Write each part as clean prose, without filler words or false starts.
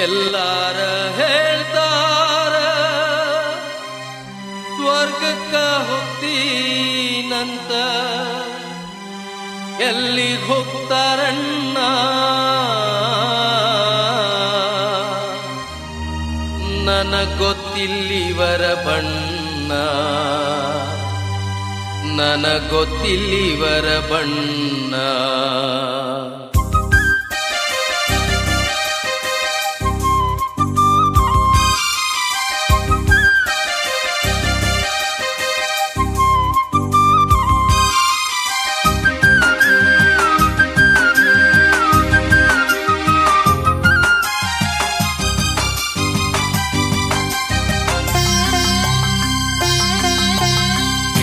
ಎಲ್ಲಾರ ಹೇಳ್ತಾರ ಸ್ವರ್ಗಕ್ಕ ಹೋಗ್ತೀನಂತ, ಎಲ್ಲಿಗೆ ಹೋಗ್ತಾರಣ್ಣ ನನಗ್ ಗೊತ್ತಿಲ್ಲಿವರ ಬಣ್ಣ, ನನಗ್ ಗೊತ್ತಿಲ್ಲಿವರ ಬಣ್ಣ.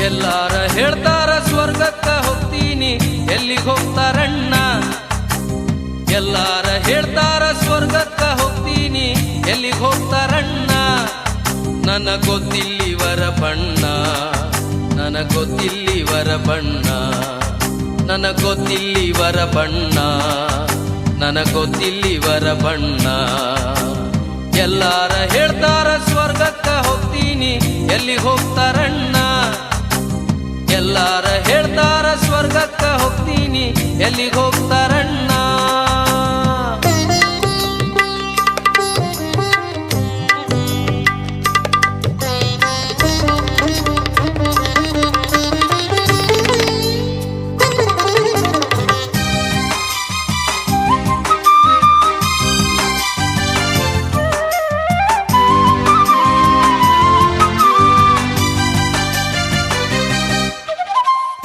ಎಲ್ಲಾರ ಹೇಳ್ತಾರ ಸ್ವರ್ಗಕ್ಕ ಹೋಗ್ತೀನಿ, ಎಲ್ಲಿಗೆ ಹೋಗ್ತಾರಣ್ಣ. ಎಲ್ಲಾರ ಹೇಳ್ತಾರ ಸ್ವರ್ಗಕ್ಕ ಹೋಗ್ತೀನಿ, ಎಲ್ಲಿಗೆ ಹೋಗ್ತಾರಣ್ಣ ನನಗ್ ಗೊತ್ತಿಲ್ಲಿವರ ಬಣ್ಣ, ನನಗ್ ಗೊತ್ತಿಲ್ಲಿವರ ಬಣ್ಣ, ನನಗ್ ಗೊತ್ತಿಲ್ಲಿವರ ಬಣ್ಣ, ನನಗ್ ಗೊತ್ತಿಲ್ಲಿವರ ಬಣ್ಣ. ಎಲ್ಲಾರ ಹೇಳ್ತಾರ ಸ್ವರ್ಗಕ್ಕ ಹೋಗ್ತೀನಿ, ಎಲ್ಲಿಗೆ ಹೋಗ್ತಾರಣ್ಣ. ಎಲ್ಲಾರ ಹೇಳ್ತಾರ ಸ್ವರ್ಗಕ್ಕ ಹೋಗ್ತೀನಿ, ಎಲ್ಲಿಗೆ ಹೋಗ್ತಾರಣ್ಣ.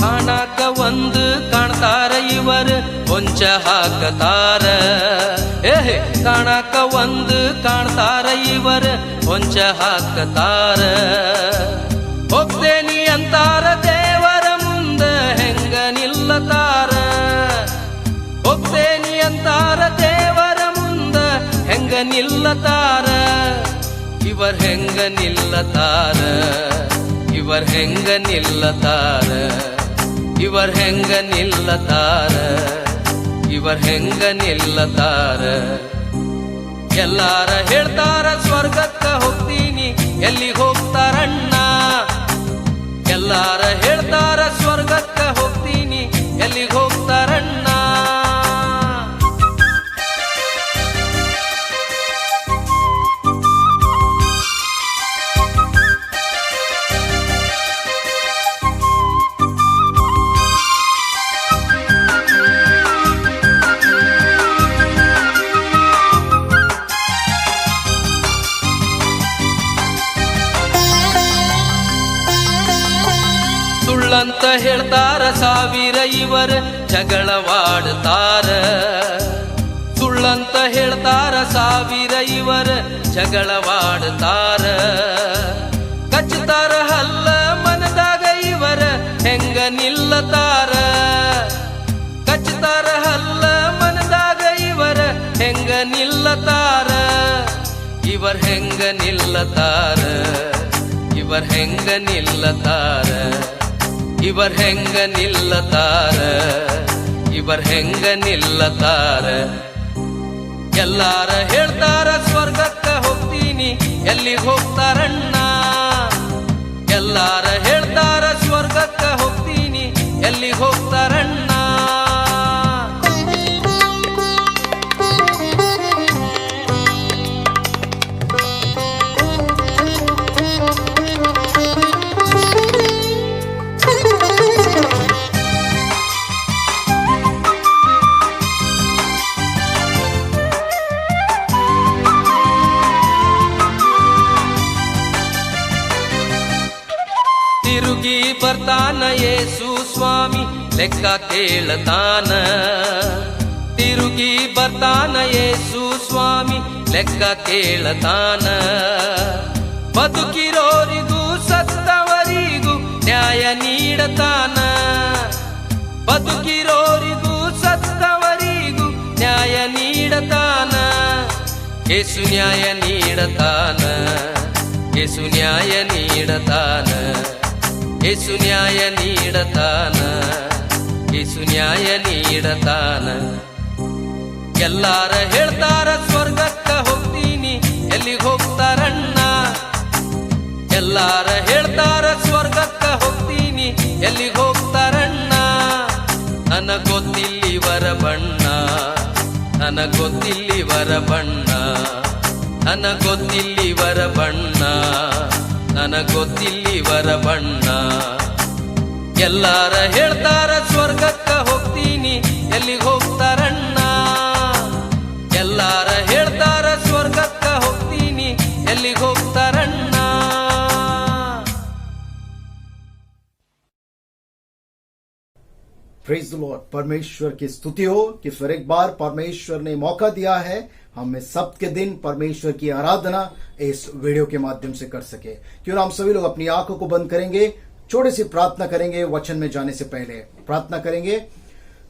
ಕಾಣಾಕ ಒಂದು ಕಾಣ್ತಾರ ಇವರು ಕೊಂಚ ಹಾಕತಾರ, ಕಾಣಾಕ ಒಂದು ಕಾಣ್ತಾರ ಇವರು ಕೊಂಚ ಹಾಕತಾರ. ಹೋಗ್ತೇನಿ ಅಂತಾರ ದೇವರ ಮುಂದ ಹೆಂಗ ನಿಲ್ಲತಾರ, ಹೋಗ್ತೇನಿ ಅಂತಾರ ದೇವರ ಮುಂದ ಹೆಂಗ ನಿಲ್ಲತಾರ. ಇವರ್ ಹೆಂಗ ನಿಲ್ಲತಾರ, ಇವರ್ ಹೆಂಗ ನಿಲ್ಲತಾರ, ಇವರ್ ಹೆಂಗ ನಿಲ್ಲತಾರ, ಇವರ್ ಹೆಂಗ ನಿಲ್ಲತಾರ. ಎಲ್ಲಾರ ಹೇಳ್ತಾರ ಸ್ವರ್ಗಕ್ಕ ಹೋಗ್ತೀನಿ, ಎಲ್ಲಿಗೆ ಹೋಗ್ತಾರಣ್ಣ. ಎಲ್ಲಾರ ಹೇಳ್ತಾರ ಸ್ವರ್ಗಕ್ಕ ಹೋಗ್ತೀನಿ, ಎಲ್ಲಿಗೆ ಹೋಗ್ತಾರಣ್ಣ. ಸುಳ್ಳಂತ ಹೇಳ್ತಾರ ಸಾವಿರ ಇವರ ಜಗಳವಾಡ್ತಾರ, ಸುಳ್ಳಂತ ಹೇಳ್ತಾರ ಸಾವಿರ ಇವರ ಜಗಳವಾಡ್ತಾರ. ಕಚ್ಚತಾರ ಹಲ್ಲ ಮನದಾಗ ಇವರ ಹೆಂಗ ನಿಲ್ಲತಾರ, ಕಚ್ಚತಾರ ಹಲ್ಲ ಮನದಾಗ ಇವರ ಹೆಂಗ ನಿಲ್ಲತಾರ. ಇವರ್ ಹೆಂಗ ನಿಲ್ಲತಾರ, ಇವರ್ ಹೆಂಗ ನಿಲ್ಲತಾರ, ಇವರ್ ಹೆಂಗ ನಿಲ್ಲತಾರ, ಇವರ್ ಹೆಂಗ ನಿಲ್ಲತಾರ. ಎಲ್ಲಾರ ಹೇಳ್ತಾರ ಸ್ವರ್ಗಕ್ಕ ಹೋಗ್ತೀನಿ, ಎಲ್ಲಿಗೆ ಹೋಗ್ತಾರಣ್ಣ. ಎಲ್ಲಾರ ಹೇಳ್ತಾರ ಸ್ವರ್ಗಕ್ಕ ಹೋಗ್ತೀನಿ, ಎಲ್ಲಿಗೆ ಹೋಗ್ತಾರಣ್ಣ. ತಿರುಗಿ ಬರ್ತಾನ ಯೇಸು ಸ್ವಾಮಿ ಲೆಕ್ಕ ಕೇಳತಾನ, ತಿರುಗಿ ಬರ್ತಾನ ಯೇಸು ಸ್ವಾಮಿ ಲೆಕ್ಕ ಕೇಳತಾನ. ಬದುಕಿರೋರಿಗೂ ಸತ್ತವರಿಗೂ ನ್ಯಾಯ ನೀಡತಾನ, ಬದುಕಿರೋರಿಗೂ ಸತ್ತವರಿಗೂ ನ್ಯಾಯ ನೀಡತಾನ. ಯೇಸು ನ್ಯಾಯ ನೀಡತಾನ, ಯೇಸು ನ್ಯಾಯ ನೀಡತಾನ, ಯೇಸು ನ್ಯಾಯ ನೀಡತಾನ, ಯೇಸು ನ್ಯಾಯ ನೀಡತಾನ. ಎಲ್ಲಾರ ಹೇಳ್ತಾರ ಸ್ವರ್ಗಕ್ಕ ಹೋಗ್ತಿ ಎಲ್ಲಿಗೆ ಹೋಗ್ತಾರಣ್ಣ ಎಲ್ಲಾರ ಹೇಳ್ತಾರ ಸ್ವರ್ಗಕ್ಕ ಹೋಗ್ತೀನಿ ಎಲ್ಲಿಗೆ ಹೋಗ್ತಾರಣ್ಣ ನನಗೊತ್ತಿಲ್ಲಿವರ ಬಣ್ಣ ನನಗೊತ್ತಿಲ್ಲಿವರ ಬಣ್ಣ ನನಗೊತ್ತಿಲ್ಲಿವರ ಬಣ್ಣ ನನಗೊತ್ತಿಲ್ಲಿವರ ಬಣ್ಣ ಎಲ್ಲಾರ ಹೇಳ್ತಾರ ಸ್ವರ್ಗಕ್ಕ ಹೋಗ್ತೀನಿ ಎಲ್ಲಿಗೆ ಹೋಗ್ತಾರಣ್ಣ ಎಲ್ಲಾರ ಹೇಳ್ತಾರ ಸ್ವರ್ಗಕ್ಕ ಹೋಗ್ತೀನಿ ಎಲ್ಲಿಗೆ ಹೋಗ್ತಾರಣ್ಣ प्रेज द लॉर्ड। परमेश्वर की स्तुति हो कि फिर एक बार परमेश्वर ने मौका दिया है हमें सप्त के दिन परमेश्वर की आराधना इस वीडियो के माध्यम से कर सके। क्यों ना हम सभी लोग अपनी आंखों को बंद करेंगे, छोटी सी प्रार्थना करेंगे। वचन में जाने से पहले प्रार्थना करेंगे।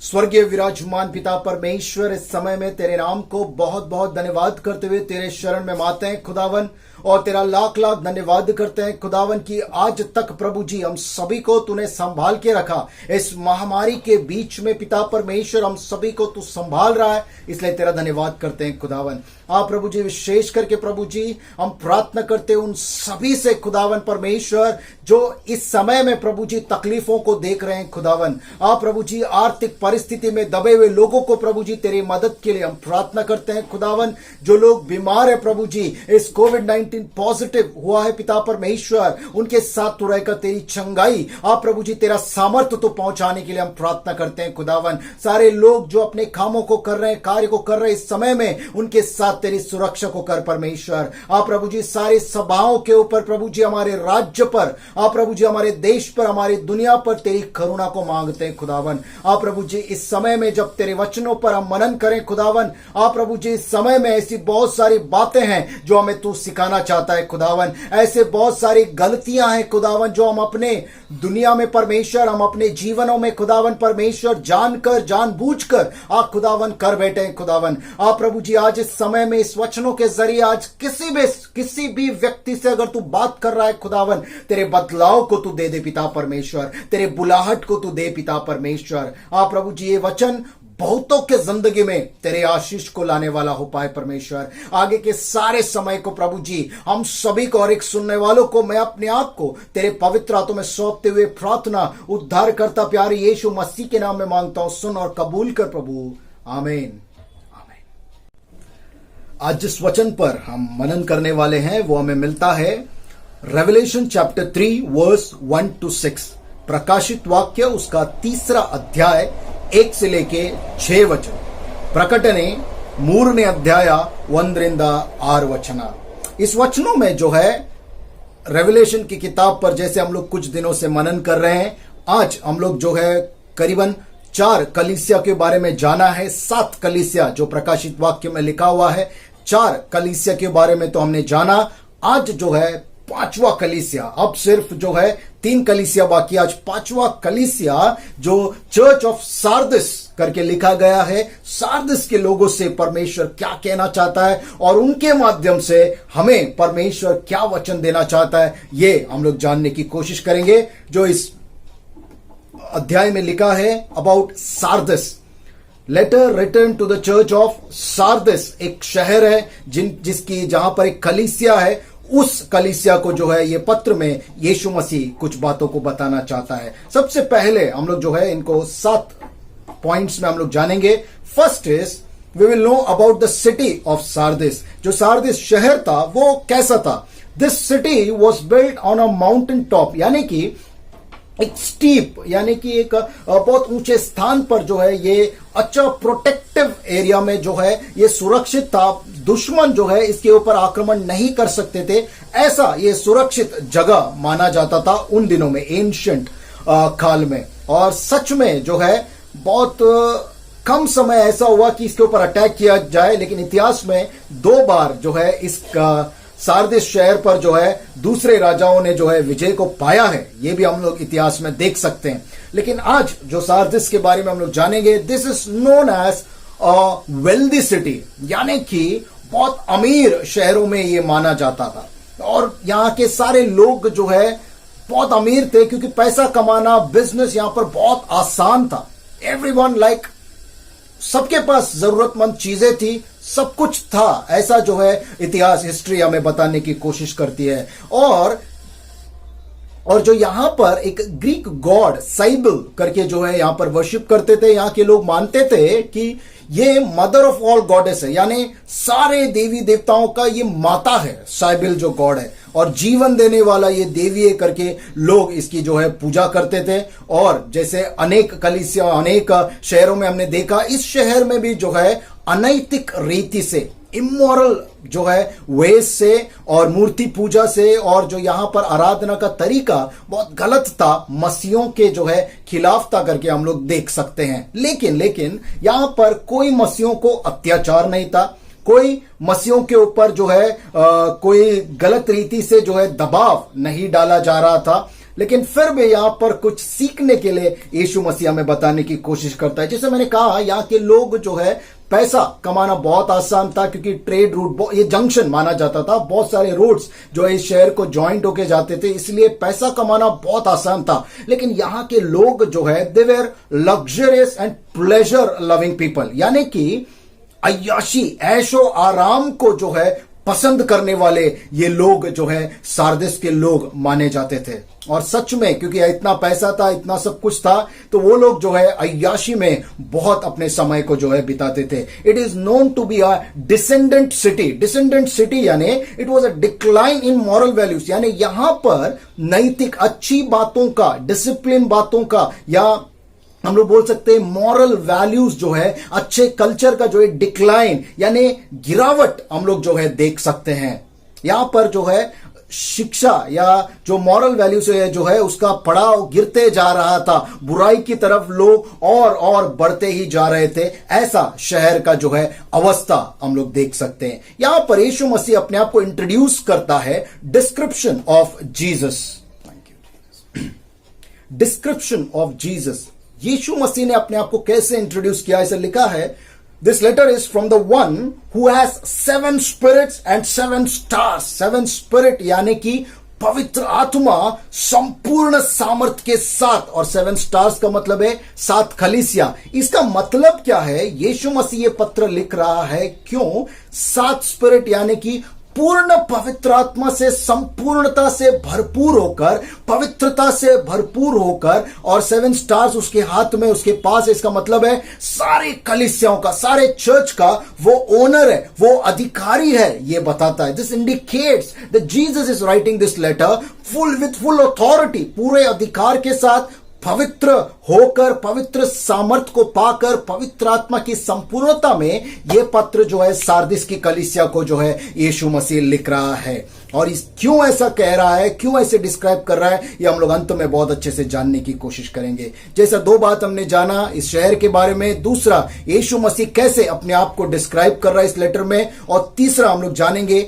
स्वर्गीय विराजमान पिता परमेश्वर, इस समय में तेरे नाम को बहुत बहुत धन्यवाद करते हुए तेरे शरण में आते हैं खुदावन, और तेरा लाख लाख धन्यवाद करते हैं खुदावन की आज तक प्रभु जी हम सभी को तूने संभाल के रखा। इस महामारी के बीच में पिता परमेश्वर हम सभी को तू संभाल रहा है, इसलिए तेरा धन्यवाद करते हैं खुदावन। आप प्रभु जी विशेष करके प्रभु जी हम प्रार्थना करते हैं उन सभी से खुदावन परमेश्वर जो इस समय में प्रभु जी तकलीफों को देख रहे हैं खुदावन। आप प्रभु जी आर्थिक परिस्थिति में दबे हुए लोगों को प्रभु जी तेरी मदद के लिए हम प्रार्थना करते हैं खुदावन। जो लोग बीमार है प्रभु जी, इस कोविड-19 पॉजिटिव हुआ है पिता परमेश्वर, उनके साथ तू रहकर तेरी चंगाई आप प्रभु जी तेरा सामर्थ्य तो पहुंचाने के लिए हम प्रार्थना करते हैं खुदावन। सारे लोग जो अपने कामों को कर रहे हैं, कार्य को कर रहे हैं, इस समय में उनके साथ तेरी सुरक्षा को कर परमेश्वर। आप प्रभु जी सारी सभाओं के ऊपर प्रभु जी हमारे राज्य पर, आप प्रभु जी हमारे देश पर, हमारी दुनिया पर तेरी करुणा को मांगते हैं खुदावन। आप प्रभु जी इस समय में जब तेरे वचनों पर हम मनन करें खुदावन, आप प्रभु जी इस समय में ऐसी बहुत सारी बातें हैं जो हमें तू सिखाना चाहता है खुदावन। ऐसे बहुत सारी गलतियां हैं खुदावन जो हम अपने दुनिया में परमेश्वर, हम अपने जीवनों में खुदावन परमेश्वर जानकर जानबूझकर आप खुदावन कर बैठे हैं खुदावन। आप प्रभु जी आज इस समय में इस वचनों के जरिए आज किसी भी व्यक्ति से अगर तू बात कर रहा है खुदावन, तेरे बदलाव को तू दे दे पिता परमेश्वर, तेरे बुलाहट को तू दे पिता परमेश्वर। आप प्रभु जी ये वचन बहुतों के जिंदगी में तेरे आशीष को लाने वाला हो पाए परमेश्वर। आगे के सारे समय को प्रभु जी हम सभी को और एक सुनने वालों को मैं अपने आप को तेरे पवित्र हाथों में सौंपते हुए प्रार्थना उद्धार करता प्यारे यीशु मसीह के नाम में मांगता हूं, सुन और कबूल कर प्रभु, आमीन। आज जिस वचन पर हम मनन करने वाले हैं वो हमें मिलता है रेवलेशन चैप्टर 3 वर्स 1 to 6, प्रकाशित वाक्य उसका 3रा अध्याय 1 से लेके 6 वचन, प्रकटने 3ನೇ अध्याय 1ರಿಂದ 6 वचन। इस वचनों में जो है रेवलेशन की किताब पर जैसे हम लोग कुछ दिनों से मनन कर रहे हैं, आज हम लोग जो है करीबन 4 कलीसिया के बारे में जाना है। 7 कलीसिया जो प्रकाशित वाक्य में लिखा हुआ है, 4 कलीसिया के बारे में तो हमने जाना। आज जो है 5वां कलीसिया, अब सिर्फ जो है 3 कलीसिया बाकी, आज 5वां कलीसिया जो चर्च ऑफ सार्दिस करके लिखा गया है, सार्दिस के लोगों से परमेश्वर क्या कहना चाहता है और उनके माध्यम से हमें परमेश्वर क्या वचन देना चाहता है, ये हम लोग जानने की कोशिश करेंगे। जो इस अध्याय में लिखा है about Sardis, letter return to the church of Sardis, एक शहर है जिसकी जहां पर एक कलीसिया है, उस कलीसिया को जो है ये पत्र में यीशु मसीह कुछ बातों को बताना चाहता है। सबसे पहले हम लोग जो है इनको 7 पॉइंट्स में हम लोग जानेंगे। First is we will know about the city of Sardis. जो सार्दिस शहर था वो कैसा था? This city was built on a mountain top, यानी कि एक स्टीप, यानी कि एक बहुत ऊंचे स्थान पर जो है ये अच्छा प्रोटेक्टिव एरिया में जो है ये सुरक्षित था। दुश्मन जो है इसके ऊपर आक्रमण नहीं कर सकते थे, ऐसा ये सुरक्षित जगह माना जाता था उन दिनों में, एंशिएंट काल में। और सच में जो है बहुत कम समय ऐसा हुआ कि इसके ऊपर अटैक किया जाए, लेकिन इतिहास में 2 बार जो है इसका सार्दिस शहर पर जो है दूसरे राजाओं ने जो है विजय को पाया है, ये भी हम लोग इतिहास में देख सकते हैं। लेकिन आज जो सार्दिस के बारे में हम लोग जानेंगे, this is known as a wealthy city, यानी कि बहुत अमीर शहरों में ये माना जाता था। और यहाँ के सारे लोग जो है बहुत अमीर थे, क्योंकि पैसा कमाना, बिजनेस यहाँ पर बहुत आसान था। एवरीवन लाइक सबके पास जरूरतमंद चीजें थी, सब कुछ था, ऐसा जो है इतिहास हिस्ट्री हमें बताने की कोशिश करती है। और जो यहां पर एक ग्रीक गॉड साइबल करके जो है यहां पर वर्शिप करते थे, यहां के लोग मानते थे कि ये मदर ऑफ ऑल गॉडेस है, यानी सारे देवी देवताओं का ये माता है, साइबिल जो गॉड है, और जीवन देने वाला ये देवी है करके लोग इसकी जो है पूजा करते थे। और जैसे अनेक कलीसिया अनेक शहरों में हमने देखा, इस शहर में भी जो है अनैतिक रीति से, इमोरल जो है वेस से और मूर्ति पूजा से, और जो यहां पर आराधना का तरीका बहुत गलत था, मसीहों के जो है खिलाफ था करके हम लोग देख सकते हैं। लेकिन यहां पर कोई मसीहों को अत्याचार नहीं था, कोई मसीहों के ऊपर जो है कोई गलत रीति से जो है दबाव नहीं डाला जा रहा था। लेकिन फिर भी यहां पर कुछ सीखने के लिए यीशु मसीह हमें बताने की कोशिश करता है। जैसे मैंने कहा, यहां के लोग जो है पैसा कमाना बहुत आसान था, क्योंकि ट्रेड रूट, ये जंक्शन माना जाता था, बहुत सारे रोड्स जो है इस शहर को ज्वाइंट होके जाते थे, इसलिए पैसा कमाना बहुत आसान था। लेकिन यहां के लोग जो है they were luxurious and pleasure loving people, यानी कि अय्याशी, ऐशो आराम को जो है पसंद करने वाले ये लोग जो है सारदिस के लोग माने जाते थे। और सच में क्योंकि इतना पैसा था, इतना सब कुछ था, तो वो लोग जो है अय्याशी में बहुत अपने समय को जो है बिताते थे। It is known to be a descendant city. Descendant city यानी it was a decline in moral values, यानी यहां पर नैतिक अच्छी बातों का, डिसिप्लिन बातों का, या हम लोग बोल सकते हैं मॉरल वैल्यूज जो है, अच्छे कल्चर का जो है डिक्लाइन यानी गिरावट हम लोग जो है देख सकते हैं। यहां पर जो है शिक्षा या जो मॉरल वैल्यूज है जो है उसका पड़ाव गिरते जा रहा था, बुराई की तरफ लोग और बढ़ते ही जा रहे थे। ऐसा शहर का जो है अवस्था हम लोग देख सकते हैं। यहां पर यीशु मसीह अपने आप को इंट्रोड्यूस करता है, description of Jesus. Description of Jesus, यीशु मसीह ने अपने आप को कैसे इंट्रोड्यूस किया, ऐसे लिखा है, this letter is from the one who has 7 spirits and 7 stars. 7 spirit यानी कि पवित्र आत्मा संपूर्ण सामर्थ के साथ, और 7 स्टार्स का मतलब है 7 कलीसिया। इसका मतलब क्या है? यीशु मसीह ये पत्र लिख रहा है, क्यों? 7 स्पिरिट यानी कि पूर्ण पवित्र आत्मा से, संपूर्णता से भरपूर होकर, पवित्रता से भरपूर होकर, और 7 स्टार्स उसके हाथ में, उसके पास। इसका मतलब है सारे कलीसियाओं का, सारे चर्च का वो ओनर है, वो अधिकारी है, ये बताता है। This indicates that Jesus is writing this letter with full authority, पूरे अधिकार के साथ, पवित्र होकर, पवित्र सामर्थ को पाकर, पवित्र आत्मा की संपूर्णता में यह पत्र जो है सारदिस की कलीसिया को जो है यीशु मसीह लिख रहा है। और इस क्यों ऐसा कह रहा है, क्यों ऐसे डिस्क्राइब कर रहा है, ये हम लोग अंत में बहुत अच्छे से जानने की कोशिश करेंगे। जैसा 2 बात हमने जाना इस शहर के बारे में, दूसरा यीशु मसीह कैसे अपने आप को डिस्क्राइब कर रहा है इस लेटर में, और तीसरा हम लोग जानेंगे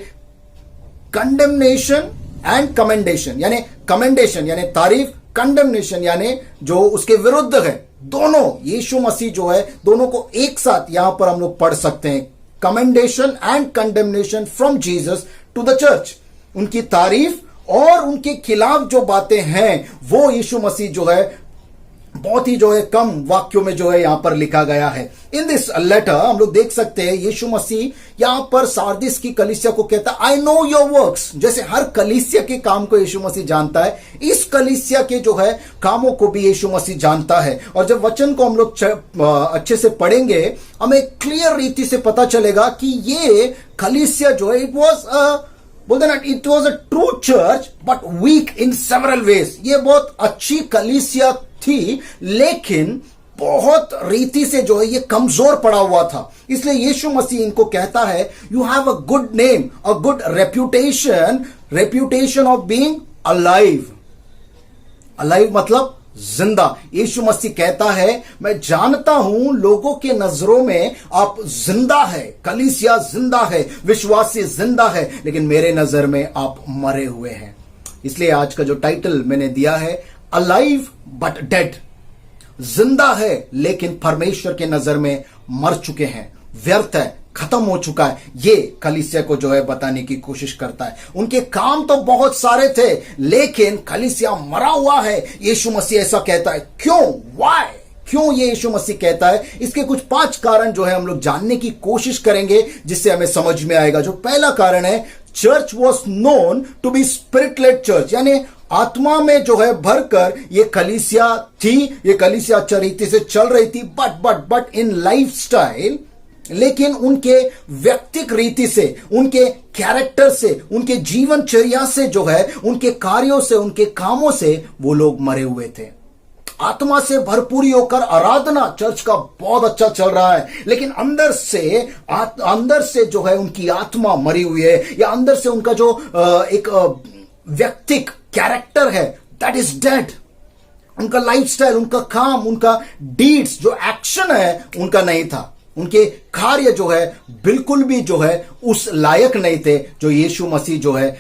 कंडेमनेशन एंड कमेंडेशन, यानी कमेंडेशन यानी तारीफ, कंडेमनेशन यानी जो उसके विरुद्ध है। दोनों यीशु मसीह जो है, दोनों को एक साथ यहां पर हम लोग पढ़ सकते हैं, commendation and condemnation from Jesus to the church. उनकी तारीफ और उनके खिलाफ जो बातें हैं वो यीशु मसीह जो है बहुत ही जो है कम वाक्यों में जो है यहां पर लिखा गया है। इन दिस लेटर हम लोग देख सकते हैं यीशु मसीह यहां पर सारदिस की कलीसिया को कहता है, आई नो योर वर्क्स। जैसे हर कलीसिया के काम को यीशु मसीह जानता है, इस कलीसिया के जो है कामों को भी यीशु मसीह जानता है। और जब वचन को हम लोग अच्छे से पढ़ेंगे, हमें क्लियर रीति से पता चलेगा कि ये कलीसिया जो है, it was a true church but weak in several ways. ये बहुत अच्छी कलीसिया थी, लेकिन बहुत रीति से जो है ये कमजोर पड़ा हुआ था। इसलिए यीशु मसीह इनको कहता है, you have a good name, a good reputation of being alive. Alive मतलब जिंदा। यीशु मसीह कहता है, मैं जानता हूं लोगों के नजरों में आप जिंदा है, कलीसिया जिंदा है, विश्वासी जिंदा है, लेकिन मेरे नजर में आप मरे हुए हैं। इसलिए आज का जो टाइटल मैंने दिया है, अलाइव बट डेड। जिंदा है लेकिन परमेश्वर के नजर में मर चुके हैं, व्यर्थ है, खत्म हो चुका है। ये कलीसिया को जो है बताने की कोशिश करता है। उनके काम तो बहुत सारे थे, लेकिन कलीसिया मरा हुआ है। यीशु मसीह ऐसा कहता है, क्यों? वाई? क्यों ये यीशु मसीह कहता है, इसके कुछ 5 कारण जो है हम लोग जानने की कोशिश करेंगे, जिससे हमें समझ में आएगा। जो पहला कारण है, church was known to be spirit led church, यानी आत्मा में जो है भरकर ये कलीसिया थी, ये कलीसिया अच्छा रीति से चल रही थी, बट इन लाइफ स्टाइल, लेकिन उनके व्यक्तिक रीति से, उनके कैरेक्टर से, उनके जीवनचर्या से जो है, उनके कार्यों से, उनके कामों से वो लोग मरे हुए थे। आत्मा से भरपूरी होकर आराधना चर्च का बहुत अच्छा चल रहा है, लेकिन अंदर से जो है उनकी आत्मा मरी हुई है, या अंदर से उनका जो एक व्यक्तिक कैरेक्टर है, दैट इज डेड। उनका लाइफस्टाइल, उनका काम, उनका डीड्स, जो एक्शन है उनका नहीं था। उनके कार्य जो है बिल्कुल भी जो है उस लायक नहीं थे जो यीशु मसीह जो है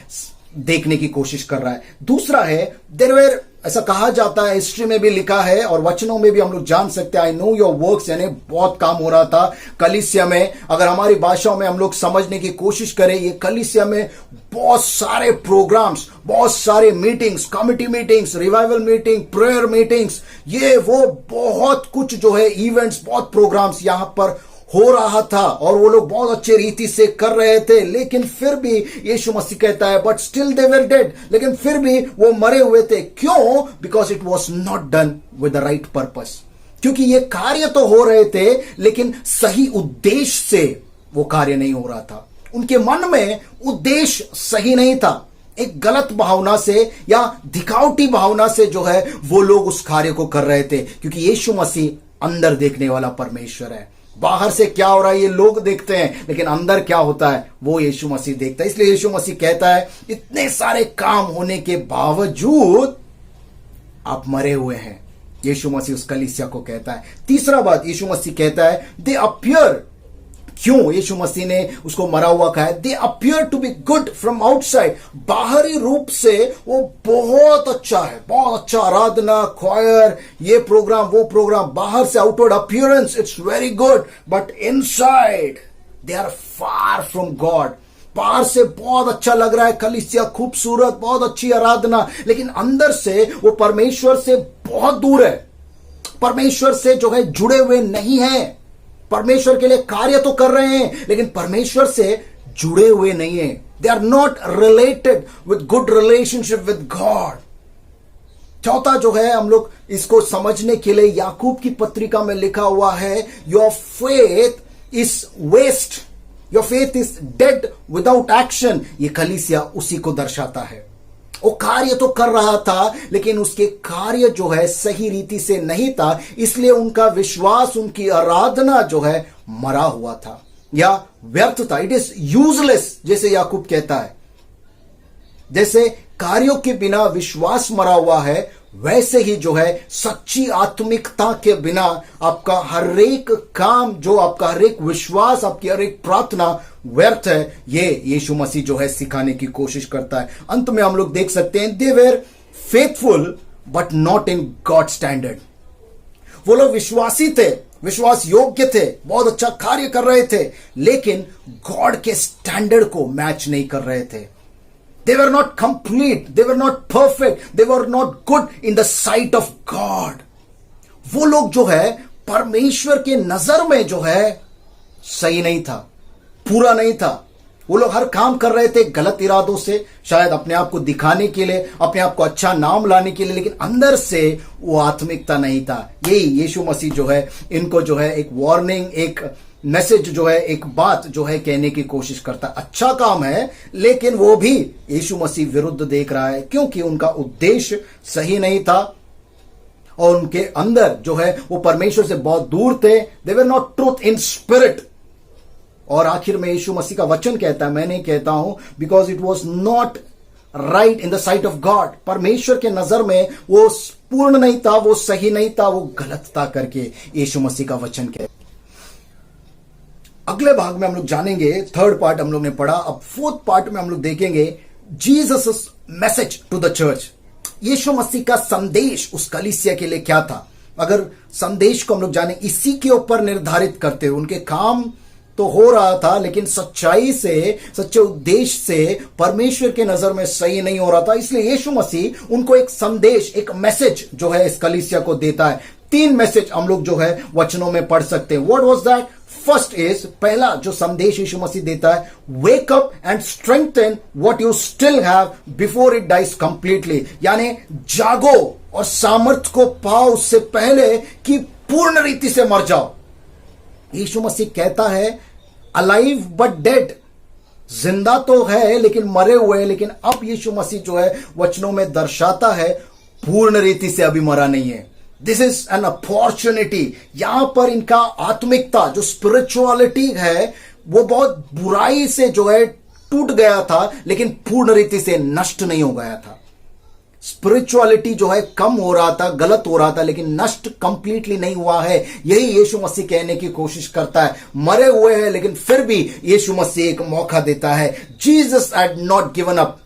देखने की कोशिश कर रहा है। दूसरा है, देयर वेर, ऐसा कहा जाता है, हिस्ट्री में भी लिखा है और वचनों में भी हम लोग जान सकते हैं, आई नो योर वर्क्स, यानी बहुत काम हो रहा था कलीसिया में। अगर हमारी भाषाओं में हम लोग समझने की कोशिश करें, ये कलीसिया में बहुत सारे प्रोग्राम्स, बहुत सारे meetings, committee meetings, revival meeting, prayer meetings, ये वो बहुत कुछ जो है इवेंट्स, बहुत प्रोग्राम्स यहां पर हो रहा था और वो लोग बहुत अच्छे रीति से कर रहे थे। लेकिन फिर भी यीशु मसीह कहता है, but still they were dead, लेकिन फिर भी वो मरे हुए थे। क्यों? Because it was not done with the right purpose. क्योंकि ये कार्य तो हो रहे थे, लेकिन सही उद्देश्य से वो कार्य नहीं हो रहा था। उनके मन में उद्देश्य सही नहीं था। एक गलत भावना से या दिखावटी भावना से जो है वो लोग उस कार्य को कर रहे थे। क्योंकि यीशु मसीह अंदर देखने वाला परमेश्वर है। बाहर से क्या हो रहा है ये लोग देखते हैं, लेकिन अंदर क्या होता है वो यीशु मसीह देखता है। इसलिए यीशु मसीह कहता है, इतने सारे काम होने के बावजूद आप मरे हुए हैं। यीशु मसीह उस कलीसिया को कहता है। तीसरा बात यीशु मसीह कहता है, दे अपीयर। क्यों यीशु मसीह ने उसको मरा हुआ कहा है? They appear to be good from outside. बाहरी रूप से वो बहुत अच्छा है, बहुत अच्छा आराधना, क्वायर, ये प्रोग्राम, वो प्रोग्राम, बाहर से outward appearance it's very good, but inside they are far from God. बाहर से बहुत अच्छा लग रहा है, कलीसिया खूबसूरत, बहुत अच्छी आराधना, लेकिन अंदर से वो परमेश्वर से बहुत दूर है, परमेश्वर से जो है जुड़े हुए नहीं है। परमेश्वर के लिए कार्य तो कर रहे हैं, लेकिन परमेश्वर से जुड़े हुए नहीं है। They are not related with good relationship with God. चौथा जो है, हम लोग इसको समझने के लिए याकूब की पत्रिका में लिखा हुआ है, your faith is waste, your faith is dead without action. ये कलीसिया उसी को दर्शाता है। वो कार्य तो कर रहा था, लेकिन उसके कार्य जो है सही रीति से नहीं था, इसलिए उनका विश्वास, उनकी आराधना जो है मरा हुआ था या व्यर्थ था। इट इज यूजलेस, जैसे याकूब कहता है। जैसे कार्यों के बिना विश्वास मरा हुआ है, वैसे ही जो है सच्ची आत्मिकता के बिना आपका हर एक काम, जो आपका हर एक विश्वास, आपकी हर एक प्रार्थना व्यर्थ है। ये यीशु मसीह जो है सिखाने की कोशिश करता है। अंत में हम लोग देख सकते हैं, they were faithful but not in God standard. वो लोग विश्वासी थे, विश्वास योग्य थे, बहुत अच्छा कार्य कर रहे थे, लेकिन गॉड के स्टैंडर्ड को मैच नहीं कर रहे थे। They were not complete, they were not perfect, they were not good in the sight of God. वो लोग जो है परमेश्वर के नजर में जो है सही नहीं था, पूरा नहीं था। वो लोग हर काम कर रहे थे गलत इरादों से, शायद अपने आप को दिखाने के लिए, अपने आप को अच्छा नाम लाने के लिए, लेकिन अंदर से वो आत्मिकता नहीं था। यही यीशु मसीह जो है इनको जो है एक वार्निंग, एक मैसेज जो है, एक बात जो है कहने की कोशिश करता है। अच्छा काम है, लेकिन वो भी यीशु मसीह विरुद्ध देख रहा है, क्योंकि उनका उद्देश्य सही नहीं था और उनके अंदर जो है वो परमेश्वर से बहुत दूर थे। They were not truth in spirit. और आखिर में यीशु मसीह का वचन कहता है, मैं नहीं कहता हूं, because it was not right in the sight of God. परमेश्वर के नजर में वो पूर्ण नहीं था, वो सही नहीं था, वो गलत था करके यीशु मसीह का वचन कहता है। अगले भाग में हम लोग जानेंगे, थर्ड पार्ट हम लोग ने पढ़ा, अब फोर्थ पार्ट में हम लोग देखेंगे Jesus message to the church. यीशु मसीह का संदेश उस कलीसिया के लिए क्या था। अगर संदेश को हम लोग जाने, इसी के ऊपर निर्धारित करते हुए, उनके काम तो हो रहा था, लेकिन सच्चाई से, सच्चे उद्देश्य से परमेश्वर के नजर में सही नहीं हो रहा था। इसलिए यीशु मसीह उनको एक संदेश, एक मैसेज जो है इस कलीसिया को देता है। 3 मैसेज हम लोग जो है वचनों में पढ़ सकते हैं। What was that? First is, पहला जो संदेश यीशु मसीह देता है, wake up and strengthen what you still have before it dies completely, यानी जागो और सामर्थ्य को पाओ उससे पहले कि पूर्ण रीति से मर जाओ। यीशु मसीह कहता है अलाइव बट डेड, जिंदा तो है लेकिन मरे हुए हैं। लेकिन अब यीशु मसीह जो है वचनों में दर्शाता है पूर्ण रीति से अभी मरा नहीं है। This is an opportunity. यहां पर इनका आत्मिकता जो स्पिरिचुअलिटी है वो बहुत बुराई से जो है टूट गया था, लेकिन पूर्ण रीति से नष्ट नहीं हो गया था। स्पिरिचुअलिटी जो है कम हो रहा था, गलत हो रहा था, लेकिन नष्ट कंप्लीटली नहीं हुआ है। यही यीशु मसीह कहने की कोशिश करता है। मरे हुए हैं लेकिन फिर भी यीशु मसीह एक मौका देता है। Jesus had not given up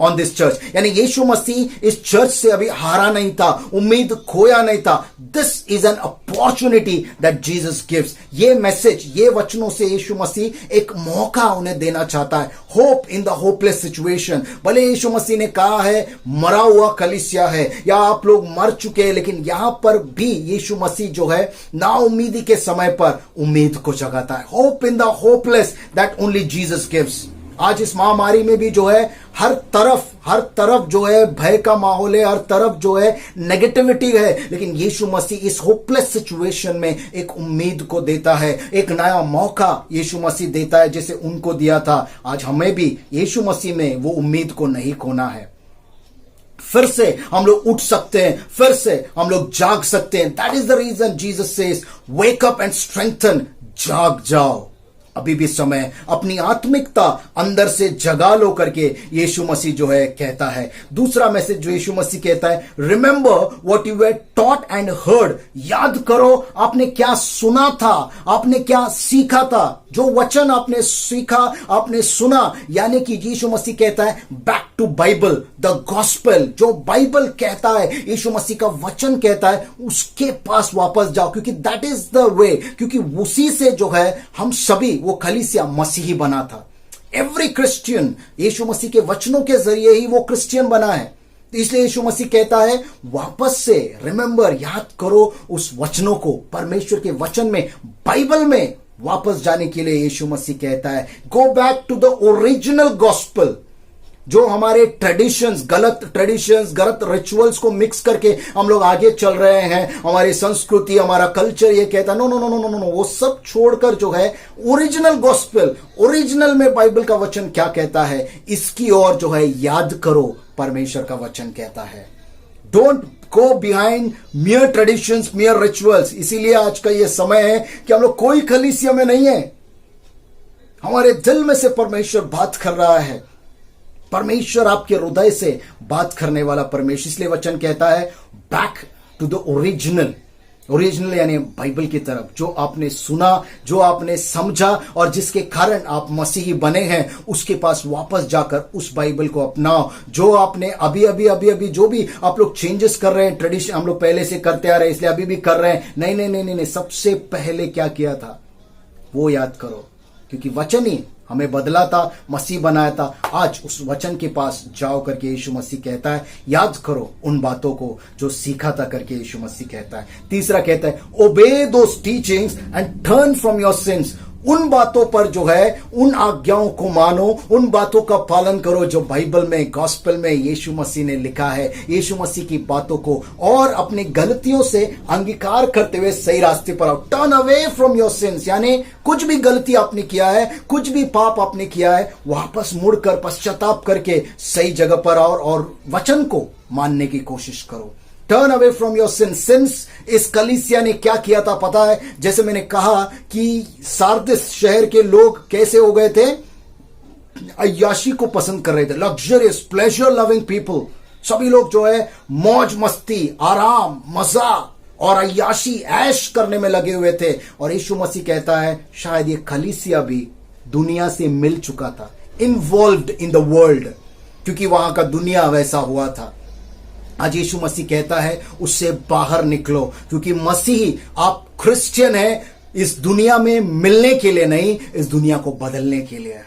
on this church, यानी यीशु मसीह इस चर्च से अभी हारा नहीं था, उम्मीद खोया नहीं था। This is an opportunity that Jesus gives. ये मैसेज, ये वचनों से यीशु मसीह एक मौका उन्हें देना चाहता है। Hope in the hopeless situation. भले यीशु मसीह ने कहा है मरा हुआ कलीसिया है या आप लोग मर चुके हैं, लेकिन यहां पर भी यीशु मसीह जो है ना उम्मीदी के समय पर उम्मीद को जगाता है। Hope in the hopeless that only Jesus gives. आज इस महामारी में भी जो है हर तरफ जो है भय का माहौल है, हर तरफ जो है नेगेटिविटी है, लेकिन यीशु मसीह इस होपलेस सिचुएशन में एक उम्मीद को देता है, एक नया मौका यीशु मसीह देता है जैसे उनको दिया था। आज हमें भी यीशु मसीह में वो उम्मीद को नहीं खोना है। फिर से हम लोग उठ सकते हैं, फिर से हम लोग जाग सकते हैं। That is the reason Jesus says wake up and strengthen. जाग जाओ, अभी भी समय। अपनी आत्मिकता अंदर से जगा लो करके यीशु मसीह जो है कहता है। दूसरा मैसेज जो यीशु मसीह कहता है, remember what you have taught and heard. याद करो आपने क्या सुना था, आपने क्या सीखा था। जो वचन आपने सीखा, आपने सुना, यानी कि यीशु मसीह कहता है back to Bible, the gospel. जो बाइबल कहता है, यीशु मसीह का वचन कहता है, उसके पास वापस जाओ, क्योंकि दैट इज द वे। क्योंकि उसी से जो है हम सभी, वो कलीसिया मसीही बना था। एवरी क्रिश्चियन यीशु मसीह के वचनों के जरिए ही वो क्रिश्चियन बना है। तो इसलिए यीशु मसीह कहता है वापस से रिमेंबर, याद करो उस वचनों को। परमेश्वर के वचन में, बाइबल में वापस जाने के लिए यीशु मसीह कहता है go back to the original gospel. जो हमारे ट्रेडिशंस, गलत रिचुअल्स को मिक्स करके हम लोग आगे चल रहे हैं, हमारी संस्कृति, हमारा कल्चर ये कहता है no no no no no no, वो सब छोड़कर जो है ओरिजिनल गॉस्पेल, ओरिजिनल में बाइबल का वचन क्या कहता है, इसकी ओर जो है याद करो। परमेश्वर का वचन कहता है don't go behind मियर traditions, मियर rituals. इसीलिए आज का ये समय है कि हम लोग कोई कलीसिया में नहीं है, हमारे दिल में से परमेश्वर बात कर रहा है। परमेश्वर आपके हृदय से बात करने वाला परमेश्वर। इसलिए वचन कहता है बैक टू द ओरिजिनल यानी बाइबल की तरफ। जो आपने सुना, जो आपने समझा और जिसके कारण आप मसीही बने हैं, उसके पास वापस जाकर उस बाइबल को अपनाओ। जो आपने अभी जो भी आप लोग चेंजेस कर रहे हैं, ट्रेडिशन हम लोग पहले से करते आ रहे हैं इसलिए अभी भी कर रहे हैं, नहीं, सबसे पहले क्या किया था वो याद करो। क्योंकि वचन ही हमें बदला था, मसीह बनाया था। आज उस वचन के पास जाओ करके यीशु मसीह कहता है याद करो उन बातों को जो सीखा था करके यीशु मसीह कहता है। तीसरा कहता है obey those teachings and turn from your sins. उन बातों पर जो है, उन आज्ञाओं को मानो, उन बातों का पालन करो जो बाइबल में, गॉस्पेल में यीशु मसीह ने लिखा है। यीशु मसीह की बातों को और अपनी गलतियों से अंगीकार करते हुए सही रास्ते पर आओ। Turn away from your since, यानी कुछ भी गलती आपने किया है, कुछ भी पाप आपने किया है, वापस मुड़कर पश्चाताप करके सही जगह पर आओ और वचन को मानने की कोशिश करो। Turn away from your since. Since इस कलीसिया ने क्या किया था पता है? जैसे मैंने कहा कि सार्दिस शहर के लोग कैसे हो गए थे, अय्याशी को पसंद कर रहे थे, लग्जरियस प्लेजर लविंग पीपल। सभी लोग जो है मौज मस्ती, आराम, मजा और अय्याशी, ऐश करने में लगे हुए थे। और यीशु मसीह कहता है शायद ये कलीसिया भी दुनिया से मिल चुका था, इन्वॉल्व्ड इन द वर्ल्ड, क्योंकि वहां का दुनिया वैसा हुआ था। आज यीशु मसीह कहता है उससे बाहर निकलो, क्योंकि मसीही, आप क्रिश्चियन हैं इस दुनिया में मिलने के लिए नहीं, इस दुनिया को बदलने के लिए।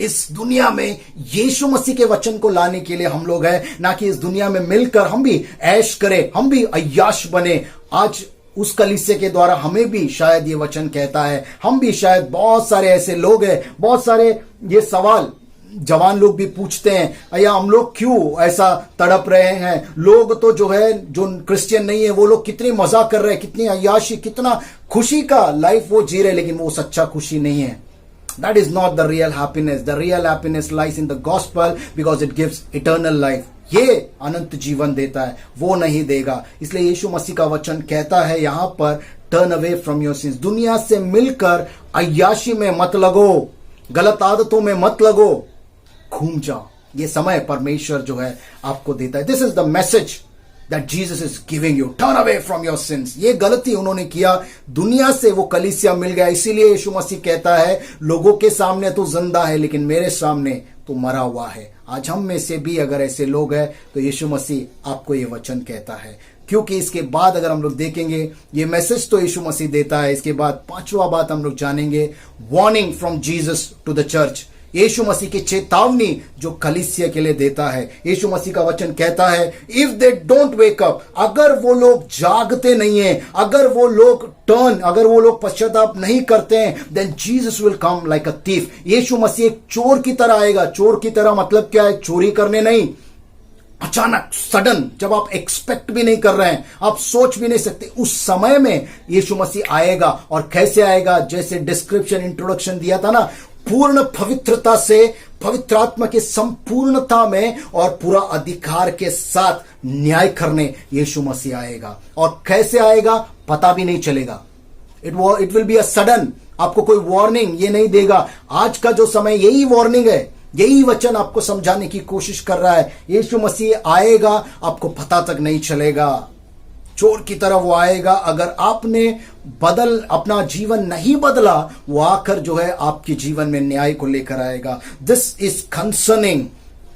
इस दुनिया में यीशु मसीह के वचन को लाने के लिए हम लोग हैं, ना कि इस दुनिया में मिलकर हम भी ऐश करें, हम भी अय्याश बने, आज उस कलीसिया के द्वारा हमें भी शायद ये वचन कहता है, हम भी शायद, बहुत सारे ऐसे लोग हैं, बहुत सारे ये सवाल जवान लोग भी पूछते हैं, या हम लोग क्यों ऐसा तड़प रहे हैं। लोग तो जो है, जो क्रिश्चियन नहीं है, वो लोग कितनी मजाक कर रहे हैं, कितनी अय्याशी, कितना खुशी का लाइफ वो जी रहे, लेकिन वो सच्चा खुशी नहीं है। That is not the real happiness. The real happiness lies in the gospel because it gives eternal life. ये अनंत जीवन देता है, वो नहीं देगा। इसलिए यीशु मसीह का वचन कहता है यहां पर, turn away from your since. दुनिया से मिलकर अय्याशी में मत लगो, गलत आदतों में मत लगो, घूम जाओ। ये समय परमेश्वर जो है आपको देता है। This is the message that Jesus is giving you. Turn away from your sins. ये गलती उन्होंने किया, दुनिया से वो कलीसिया मिल गया, इसीलिए यीशु मसीह कहता है, लोगों के सामने तो जिंदा है लेकिन मेरे सामने तो मरा हुआ है। आज हम में से भी अगर ऐसे लोग हैं तो यीशु मसीह आपको ये वचन कहता है, क्योंकि इसके बाद अगर हम लोग देखेंगे, ये मैसेज तो यीशु मसीह देता है, इसके बाद पांचवा बात हम लोग जानेंगे, warning from Jesus to the church. यीशु मसीह की चेतावनी जो कलीसिया के लिए देता है। यीशु मसीह का वचन कहता है, if they don't wake up, अगर वो लोग जागते नहीं है, अगर वो लोग अगर वो लोग पश्चाताप नहीं करते हैं, then Jesus will come like a thief. यीशु मसीह एक चोर की तरह आएगा। चोर की तरह मतलब क्या है? चोरी करने नहीं, अचानक, सडन, जब आप एक्सपेक्ट भी नहीं कर रहे हैं, आप सोच भी नहीं सकते, उस समय में यीशु मसीह आएगा। और कैसे आएगा? जैसे डिस्क्रिप्शन, इंट्रोडक्शन दिया था ना, पूर्ण पवित्रता से, पवित्र आत्मा के संपूर्णता में और पूरा अधिकार के साथ न्याय करने यीशु मसीह आएगा। और कैसे आएगा पता भी नहीं चलेगा। It will be a sudden. आपको कोई वार्निंग ये नहीं देगा। आज का जो समय यही वार्निंग है, यही वचन आपको समझाने की कोशिश कर रहा है। यीशु मसीह आएगा, आपको पता तक नहीं चलेगा। चोर की तरह वो आएगा। अगर आपने अपना जीवन नहीं बदला, वो आकर जो है आपके जीवन में न्याय को लेकर आएगा। This is concerning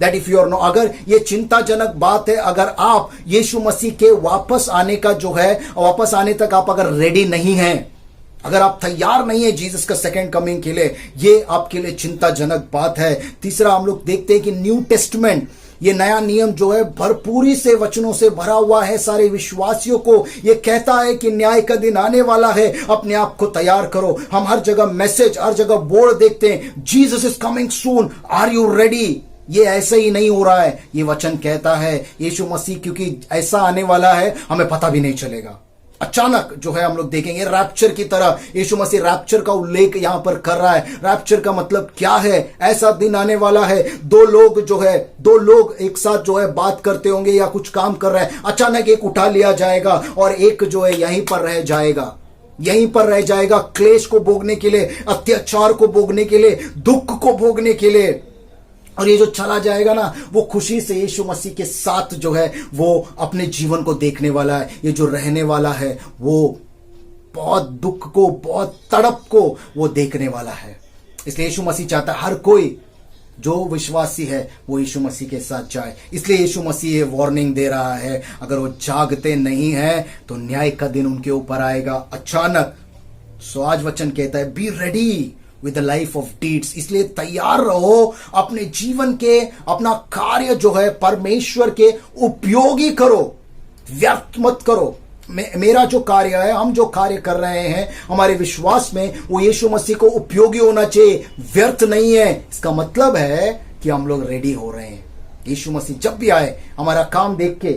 that if you are no, अगर ये चिंताजनक बात है, अगर आप यीशु मसीह के वापस आने का जो है, वापस आने तक आप अगर रेडी नहीं हैं, अगर आप तैयार नहीं है जीसस का सेकंड कमिंग के लिए, ये आपके लिए चिंताजनक बात है। तीसरा हम लोग देखते हैं कि न्यू टेस्टमेंट, ये नया नियम जो है भरपूरी से वचनों से भरा हुआ है। सारे विश्वासियों को ये कहता है कि न्याय का दिन आने वाला है, अपने आप को तैयार करो। हम हर जगह मैसेज, हर जगह बोर्ड देखते हैं, Jesus is coming soon, are you ready? ये ऐसे ही नहीं हो रहा है। ये वचन कहता है यीशु मसीह क्योंकि ऐसा आने वाला है, हमें पता भी नहीं चलेगा। अचानक जो है हम लोग देखेंगे रैप्चर की तरह। यीशु मसीह रैप्चर का उल्लेख यहां पर कर रहा है। रैप्चर का मतलब क्या है? ऐसा दिन आने वाला है, दो लोग एक साथ जो है बात करते होंगे या कुछ काम कर रहे हैं, अचानक एक उठा लिया जाएगा और एक जो है यहीं पर रह जाएगा, क्लेश को भोगने के लिए, अत्याचार को भोगने के लिए, दुख को भोगने के लिए। और ये जो चला जाएगा ना, वो खुशी से यीशु मसीह के साथ जो है वो अपने जीवन को देखने वाला है। ये जो रहने वाला है वो बहुत दुख को, बहुत तड़प को वो देखने वाला है। इसलिए यीशु मसीह चाहता है हर कोई जो विश्वासी है वो यीशु मसीह के साथ जाए। इसलिए यीशु मसीह ये वार्निंग दे रहा है, अगर वो जागते नहीं है तो न्याय का दिन उनके ऊपर आएगा अचानक। सो आज वचन कहता है, be ready with the life of deeds. इसलिए तैयार रहो, अपने जीवन के, अपना कार्य जो है परमेश्वर के उपयोगी करो, व्यर्थ मत करो। मेरा जो कार्य है, हम जो कार्य कर रहे हैं हमारे विश्वास में, वो यीशु मसीह को उपयोगी होना चाहिए, व्यर्थ नहीं है। इसका मतलब है कि हम लोग रेडी हो रहे हैं। यीशु मसीह जब भी आए, हमारा काम देख के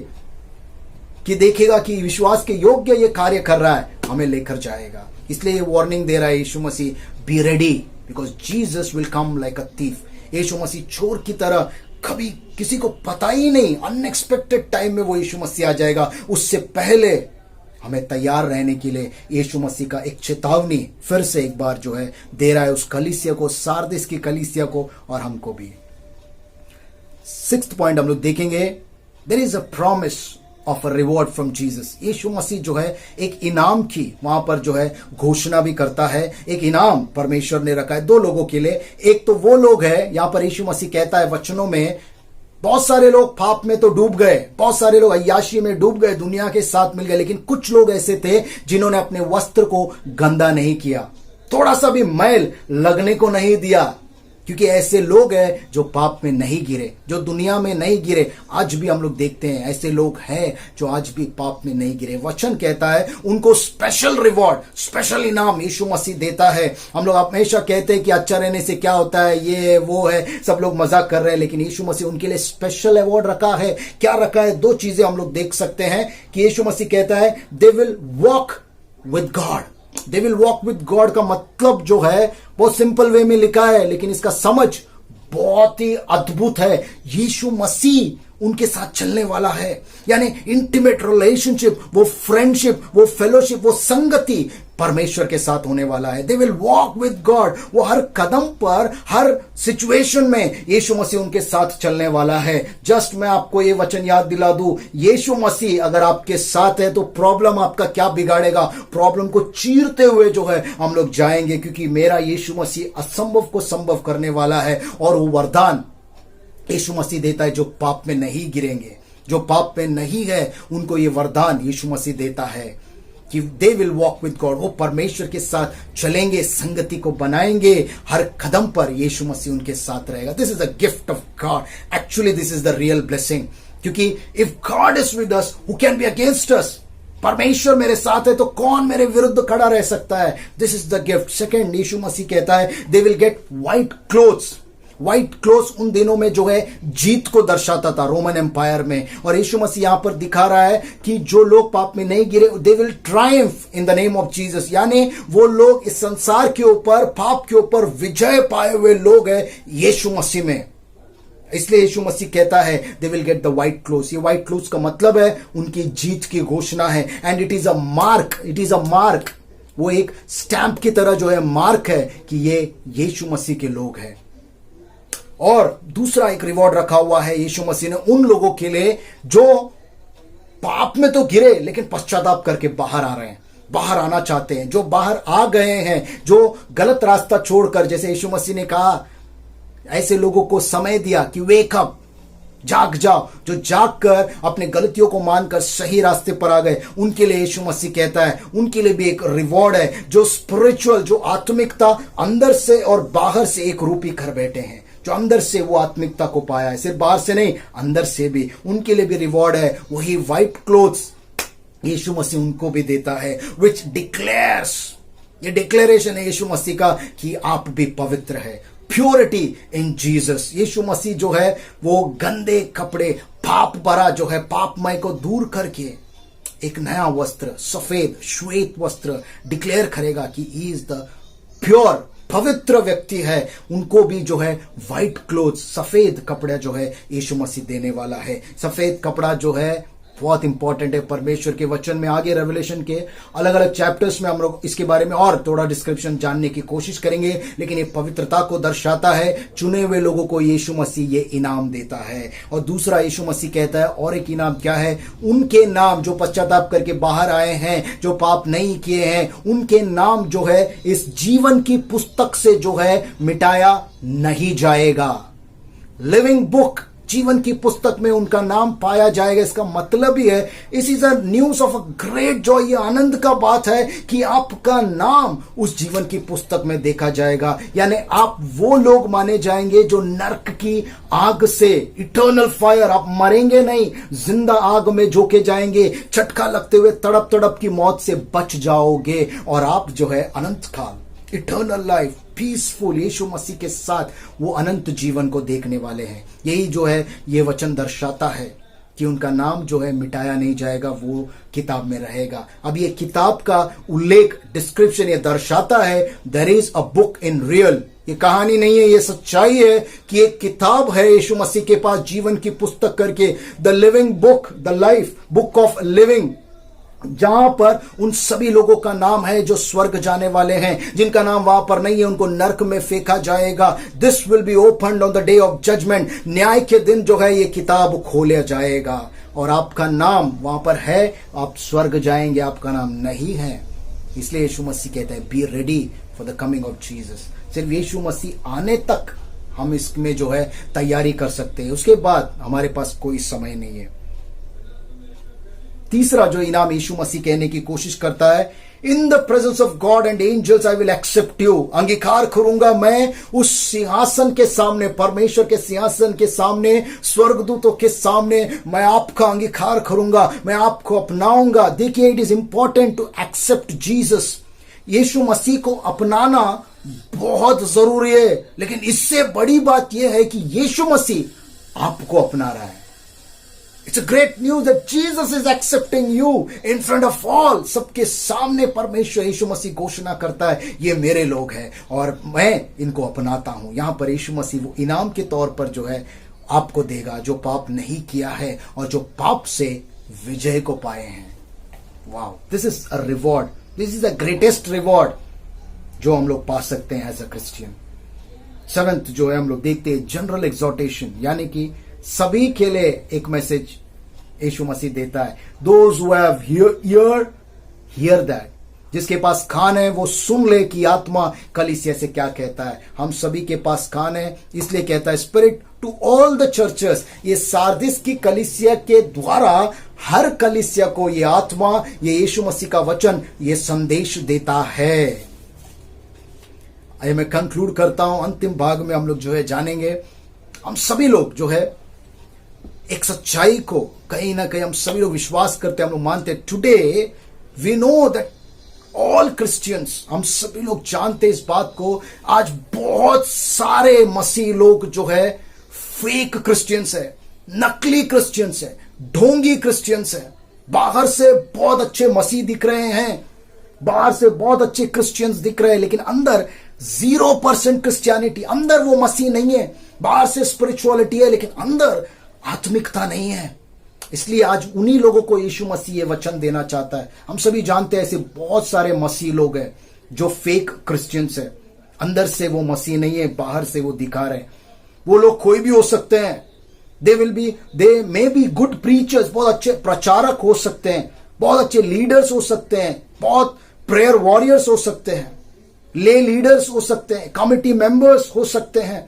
कि देखेगा कि विश्वास के योग्य ये कार्य कर रहा है, हमें लेकर जाएगा। इसलिए ये वार्निंग दे रहा है यीशु मसीह, be ready because Jesus will come like a thief. यीशु मसीह चोर की तरह, कभी किसी को पता ही नहीं, अनएक्सपेक्टेड टाइम में वो यीशु मसीह आ जाएगा। उससे पहले हमें तैयार रहने के लिए यीशु मसीह का एक चेतावनी फिर से एक बार जो है दे रहा है उस कलीसिया को, सार्दिस की कलीसिया को और हमको भी। सिक्स्थ पॉइंट हम लोग देखेंगे, there is a promise of a reward from Jesus. यीशु मसीह जो है एक इनाम की वहां पर जो है घोषणा भी करता है। एक इनाम परमेश्वर ने रखा है दो लोगों के लिए। एक तो वो लोग है, यहां पर यीशु मसीह कहता है वचनों में, बहुत सारे लोग पाप में तो डूब गए, बहुत सारे लोग अय्याशी में डूब गए, दुनिया के साथ मिल गए, लेकिन कुछ लोग ऐसे थे जिन्होंने अपने वस्त्र को गंदा नहीं किया, थोड़ा सा भी मैल लगने को नहीं दिया, क्योंकि ऐसे लोग हैं जो पाप में नहीं गिरे, जो दुनिया में नहीं गिरे। आज भी हम लोग देखते हैं ऐसे लोग हैं जो आज भी पाप में नहीं गिरे। वचन कहता है उनको स्पेशल रिवॉर्ड, स्पेशल इनाम यीशु मसीह देता है। हम लोग हमेशा कहते हैं कि अच्छा रहने से क्या होता है, ये वो है, सब लोग मजाक कर रहे हैं, लेकिन यीशु मसीह उनके लिए स्पेशल अवार्ड रखा है। क्या रखा है? दो चीजें हम लोग देख सकते हैं कि यीशु मसीह कहता है they will walk with God. They will walk with God का मतलब जो है बहुत सिंपल वे में लिखा है, लेकिन इसका समझ बहुत ही अद्भुत है। यीशु मसीह उनके साथ चलने वाला है, यानी इंटीमेट रिलेशनशिप, वो फ्रेंडशिप, वो फेलोशिप, वो संगति परमेश्वर के साथ होने वाला है। They will walk with God. वो हर कदम पर, हर सिचुएशन में यीशु मसीह उनके साथ चलने वाला है। जस्ट मैं आपको ये वचन याद दिला दूं, यीशु मसीह अगर आपके साथ है तो प्रॉब्लम आपका क्या बिगाड़ेगा? प्रॉब्लम को चीरते हुए जो है हम लोग जाएंगे, क्योंकि मेरा यीशु मसीह असंभव को संभव करने वाला है। और वो वरदान यीशु मसीह देता है जो पाप में नहीं गिरेंगे, जो पाप में नहीं है, उनको ये वरदान यीशु मसीह देता है कि they will walk with God. वो परमेश्वर के साथ चलेंगे, संगति को बनाएंगे, हर कदम पर यीशु मसीह उनके साथ रहेगा। This is the gift of God. Actually this is the real blessing, क्योंकि if God is with us who can be against us? परमेश्वर मेरे साथ है तो कौन मेरे विरुद्ध खड़ा रह सकता है? This is the gift. Second, यीशु मसीह कहता है they will get white clothes. White clothes उन दिनों में जो है जीत को दर्शाता था रोमन एम्पायर में, और यीशु मसीह यहां पर दिखा रहा है कि जो लोग पाप में नहीं गिरे they will Triumph in the name of Jesus, यानी वो लोग इस संसार के ऊपर, पाप के ऊपर विजय पाए हुए लोग हैं यीशु मसीह में। इसलिए यीशु मसीह कहता है they will get the white clothes. ये व्हाइट क्लोथ्स का मतलब है उनकी जीत की घोषणा है। And it is a mark, it is a mark. वो एक स्टैंप की तरह जो है मार्क है कि ये यीशु मसीह के लोग हैं। और दूसरा एक रिवॉर्ड रखा हुआ है यीशु मसीह ने उन लोगों के लिए जो पाप में तो गिरे लेकिन पश्चाताप करके बाहर आ रहे हैं, बाहर आना चाहते हैं, जो बाहर आ गए हैं, जो गलत रास्ता छोड़कर, जैसे यीशु मसीह ने कहा ऐसे लोगों को समय दिया कि वेक अप, जाग जाओ, जो जाग कर अपने गलतियों को मानकर सही रास्ते पर आ गए, उनके लिए यीशु मसीह कहता है उनके लिए भी एक रिवॉर्ड है। जो स्पिरिचुअल, जो आत्मिकता अंदर से और बाहर से एक रूपी कर बैठे हैं, जो अंदर से वो आत्मिकता को पाया है, सिर्फ बाहर से नहीं अंदर से भी, उनके लिए भी रिवॉर्ड है। वही व्हाइट क्लोथ्स यीशु मसीह उनको भी देता है, विच डिक्लेयर्स, ये डिक्लेरेशन है यीशु मसीह का कि आप भी पवित्र है। प्योरिटी इन जीसस। यीशु मसीह जो है वो गंदे कपड़े, पाप भरा जो है पापमय को दूर करके एक नया वस्त्र, सफेद श्वेत वस्त्र डिक्लेयर करेगा कि ही इज द प्योर, पवित्र व्यक्ति है। उनको भी जो है व्हाइट क्लोथ्स, सफेद कपड़ा जो है यीशु मसीह देने वाला है। सफेद कपड़ा जो है बहुत इंपॉर्टेंट है परमेश्वर के वचन में। आगे रेवलेशन के अलग अलग चैप्टर्स में हम लोग इसके बारे में और थोड़ा डिस्क्रिप्शन जानने की कोशिश करेंगे, लेकिन ये पवित्रता को दर्शाता है। चुने हुए लोगों को यीशु मसीह ये इनाम देता है। और दूसरा यीशु मसीह कहता है और एक इनाम क्या है? उनके नाम जो पश्चाताप करके बाहर आए हैं, जो पाप नहीं किए हैं, उनके नाम जो है इस जीवन की पुस्तक से जो है मिटाया नहीं जाएगा। लिविंग बुक, जीवन की पुस्तक में उनका नाम पाया जाएगा। इसका मतलब ही है, इस is a news of a great Joy. ये आनंद का बात है कि आपका नाम उस जीवन की पुस्तक में देखा जाएगा, यानी आप वो लोग माने जाएंगे जो नर्क की आग से, इटर्नल फायर, आप मरेंगे नहीं, जिंदा आग में झोंके जाएंगे, झटका लगते हुए तड़प तड़प की मौत से बच जाओगे, और आप जो है अनंत काल, इटर्नल लाइफ, पीसफुल यीशु मसीह के साथ वो अनंत जीवन को देखने वाले हैं। यही जो है ये वचन दर्शाता है कि उनका नाम जो है मिटाया नहीं जाएगा, वो किताब में रहेगा। अब ये किताब का उल्लेख, डिस्क्रिप्शन ये दर्शाता है there is a book in real. ये कहानी नहीं है, ये सच्चाई है कि एक किताब है यीशु मसीह के पास, जीवन की पुस्तक करके, the living book, the life book of living, जहां पर उन सभी लोगों का नाम है जो स्वर्ग जाने वाले हैं। जिनका नाम वहां पर नहीं है उनको नरक में फेंका जाएगा। This will be opened on the day of judgement. न्याय के दिन जो है ये किताब खोला जाएगा, और आपका नाम वहां पर है, आप स्वर्ग जाएंगे, आपका नाम नहीं है। इसलिए यीशु मसीह कहता है be ready for the coming of Jesus. सिर्फ यीशु मसीह आने तक हम इसमें जो है तैयारी कर सकते हैं, उसके बाद हमारे पास कोई समय नहीं है। तीसरा जो इनाम यीशु मसीह कहने की कोशिश करता है, in the presence of God and angels I will accept you. अंगीकार करूंगा मैं उस सिंहासन के सामने, परमेश्वर के सिंहासन के सामने, स्वर्गदूतों के सामने मैं आपका अंगीकार करूंगा, मैं आपको अपनाऊंगा। देखिए, it is important to accept Jesus. यीशु मसीह को अपनाना बहुत जरूरी है, लेकिन इससे बड़ी बात यह है कि यीशु मसीह आपको अपना रहा है। It's a great news that Jesus is accepting you in front of all. सबके सामने परमेश्वर यीशु मसीह घोषणा करता है, ये मेरे लोग हैं और मैं इनको अपनाता हूं। यहां पर यीशु मसीह वो इनाम के तौर पर जो है आपको देगा जो पाप नहीं किया है और जो पाप से विजय को पाए हैं। Wow, this is a reward, this is the greatest reward जो हम लोग पा सकते हैं एज अ क्रिश्चियन। 7th जो है हम लोग देखते हैं जनरल एग्जॉर्टेशन, यानी कि सभी के लिए एक मैसेज यीशु मसीह देता है। Those who have year here that. जिसके पास कान है वो सुन ले कि आत्मा कलीसिया से क्या कहता है। हम सभी के पास कान है, इसलिए कहता है spirit to all the churches. ये सार्दिस की कलीसिया के द्वारा हर कलीसिया को ये आत्मा, ये यीशु मसीह का वचन, ये संदेश देता है। आइए मैं कंक्लूड करता हूं। अंतिम भाग में हम लोग जो है जानेंगे, हम सभी लोग जो है एक सच्चाई को कहीं ना कहीं हम सभी लोग विश्वास करते हैं, हम लोग मानते हैं। Today we know that all Christians, हम सभी लोग जानते हैं इस बात को, आज बहुत सारे मसीह लोग जो है फेक क्रिश्चियंस है, नकली क्रिश्चियंस है, ढोंगी क्रिश्चियंस है। बाहर से बहुत अच्छे मसीह दिख रहे हैं, बाहर से बहुत अच्छे क्रिश्चियंस दिख रहे हैं, लेकिन अंदर 0% क्रिश्चियनिटी, अंदर वो मसीह नहीं है। बाहर से स्पिरिचुअलिटी है लेकिन अंदर आत्मिकता नहीं है। इसलिए आज उन्हीं लोगों को यीशु मसीह ये वचन देना चाहता है। हम सभी जानते हैं ऐसे बहुत सारे मसीह लोग हैं जो फेक क्रिश्चियंस है, अंदर से वो मसीह नहीं है, बाहर से वो दिखा रहे हैं। वो लोग कोई भी हो सकते हैं, दे मे बी गुड प्रीचर्स, बहुत अच्छे प्रचारक हो सकते हैं, बहुत अच्छे लीडर्स हो सकते हैं, बहुत प्रेयर वॉरियर्स हो सकते हैं, ले लीडर्स हो सकते हैं, कमिटी मेंबर्स हो सकते हैं,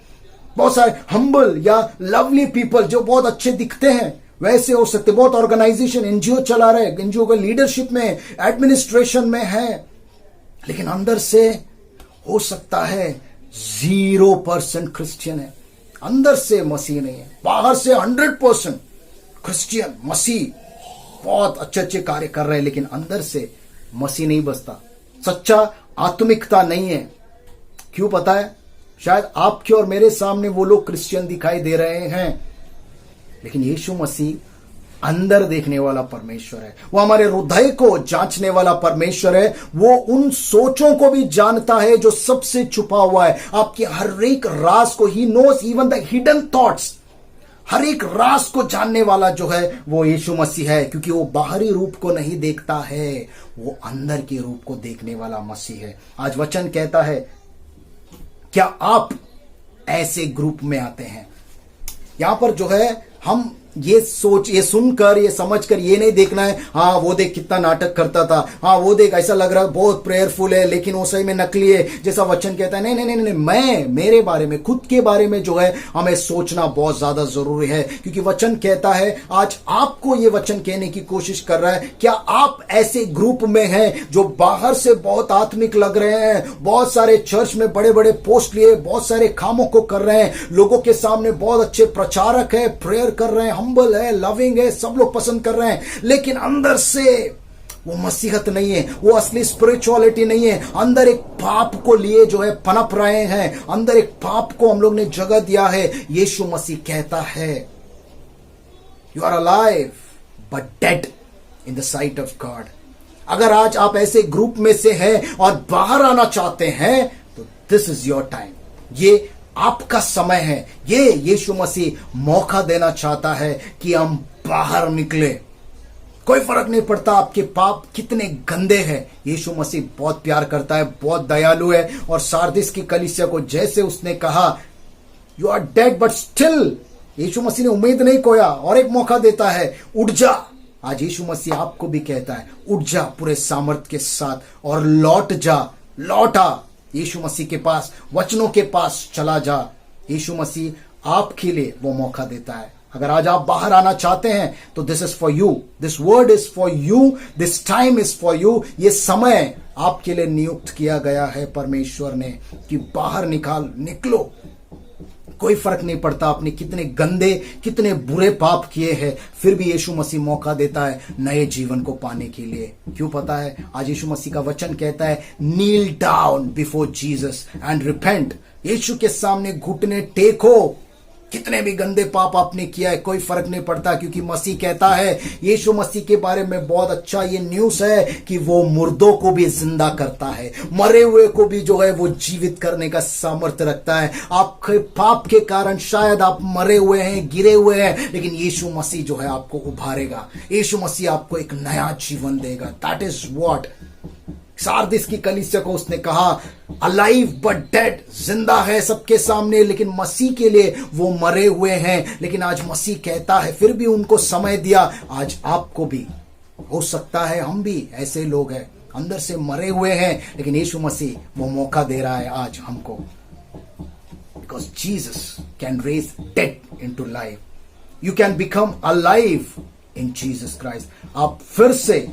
बहुत सारे हम्बल या लवली पीपल जो बहुत अच्छे दिखते हैं वैसे हो सकते। बहुत ऑर्गेनाइजेशन, एनजीओ चला रहे, एनजीओ के लीडरशिप में, एडमिनिस्ट्रेशन में है, लेकिन अंदर से हो सकता है 0% क्रिश्चियन है, अंदर से मसीह नहीं है। बाहर से 100% क्रिश्चियन मसीह बहुत अच्छे अच्छे कार्य कर रहे हैं, लेकिन अंदर से मसीह नहीं बसता, सच्चा आत्मिकता नहीं है। क्यों पता है? शायद आपके और मेरे सामने वो लोग क्रिश्चियन दिखाई दे रहे हैं, लेकिन यीशु मसीह अंदर देखने वाला परमेश्वर है। वो हमारे हृदय को जांचने वाला परमेश्वर है। वो उन सोचों को भी जानता है जो सबसे छुपा हुआ है, आपके हर एक राज को। He knows even the hidden thoughts. हर एक राज को जानने वाला जो है वो यीशु मसीह है, क्योंकि वो बाहरी रूप को नहीं देखता है, वो अंदर के रूप को देखने वाला मसीह है। आज वचन कहता है, क्या आप ऐसे ग्रुप में आते हैं? यहां पर जो है हम ये सुनकर, ये समझकर ये नहीं देखना है, हाँ वो देख कितना नाटक करता था, हाँ वो देख ऐसा लग रहा है बहुत प्रेयरफुल है लेकिन वो सही में नकली है, जैसा वचन कहता है। नहीं नहीं नहीं नहीं, मेरे बारे में, खुद के बारे में जो है हमें सोचना बहुत ज्यादा जरूरी है, क्योंकि वचन कहता है, आज आपको ये वचन कहने की कोशिश कर रहा है, क्या आप ऐसे ग्रुप में हैं जो बाहर से बहुत आत्मिक लग रहे हैं, बहुत सारे चर्च में बड़े बड़े पोस्ट लिए, बहुत सारे कामों को कर रहे हैं, लोगों के सामने बहुत अच्छे प्रचारक है, प्रेयर कर रहे हैं, हम्बल है, लविंग है, सब लोग पसंद कर रहे हैं, लेकिन अंदर से वो मसीहत नहीं है, वो असली स्पिरिचुअलिटी नहीं है। अंदर एक पाप को लिए जो है पनप रहे हैं, अंदर एक पाप को हम लोग ने जगह दिया है। यीशु मसीह कहता है, you are alive but dead in the sight of God. अगर आज आप ऐसे ग्रुप में से हैं और बाहर आना चाहते हैं तो दिस इज योर टाइम, ये आपका समय है। ये यीशु मसीह मौका देना चाहता है कि हम बाहर निकले। कोई फर्क नहीं पड़ता आपके पाप कितने गंदे हैं, यीशु मसीह बहुत प्यार करता है, बहुत दयालु है। और सार्दिस की कलीसिया को जैसे उसने कहा, you are dead but still, यीशु मसीह ने उम्मीद नहीं खोया और एक मौका देता है, उठ जा। आज यीशु मसीह आपको भी कहता है, उठ जा पूरे सामर्थ के साथ और लौट जा, लौटा यीशु मसीह के पास, वचनों के पास चला जा। यीशु मसीह आपके लिए वो मौका देता है। अगर आज आप बाहर आना चाहते हैं तो this is for you, this word is for you, this time is for you. ये समय आपके लिए नियुक्त किया गया है परमेश्वर ने कि बाहर निकलो। कोई फर्क नहीं पड़ता आपने कितने गंदे, कितने बुरे पाप किए हैं, फिर भी यीशु मसीह मौका देता है नए जीवन को पाने के लिए। क्यों पता है? आज यीशु मसीह का वचन कहता है, kneel down before Jesus and repent. यीशु के सामने घुटने टेको। कितने भी गंदे पाप आपने किया है, कोई फर्क नहीं पड़ता, क्योंकि मसीह कहता है, यीशु मसीह के बारे में बहुत अच्छा ये न्यूज़ है कि वो मुर्दों को भी जिंदा करता है, मरे हुए को भी जो है वो जीवित करने का सामर्थ्य रखता है। आपके पाप के कारण शायद आप मरे हुए हैं, गिरे हुए हैं, लेकिन यीशु मसीह जो है आपको उभारेगा। यीशु मसीह आपको एक नया जीवन देगा। दैट इज व्हाट सारदिस की कलीसिया को उसने कहा, अलाइव बट डेड, जिंदा है सबके सामने, लेकिन मसीह के लिए वो मरे हुए हैं। लेकिन आज मसीह कहता है, फिर भी उनको समय दिया। आज आपको भी हो सकता है, हम भी ऐसे लोग हैं, अंदर से मरे हुए हैं, लेकिन यीशु मसीह वो मौका दे रहा है आज हमको, because Jesus can raise dead into life. You can become alive in Jesus Christ. आप फिर से,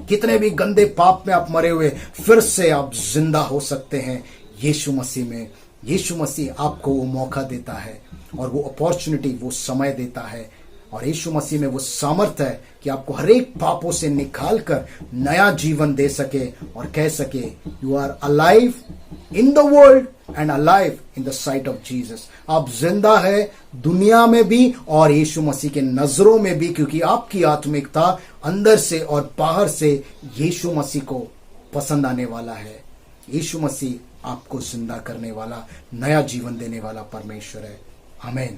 कितने भी गंदे पाप में आप मरे हुए, फिर से आप जिंदा हो सकते हैं यीशु मसीह में। यीशु मसीह आपको वो मौका देता है और वो अपॉर्चुनिटी, वो समय देता है, और यीशु मसीह में वो सामर्थ्य है कि आपको हर एक पापों से निकाल कर नया जीवन दे सके और कह सके, you are alive in the world and alive in the sight of Jesus. आप जिंदा है दुनिया में भी और यीशु मसीह के नजरों में भी, क्योंकि आपकी आत्मिकता अंदर से और बाहर से यीशु मसीह को पसंद आने वाला है। यीशु मसीह आपको जिंदा करने वाला, नया जीवन देने वाला परमेश्वर है। आमीन।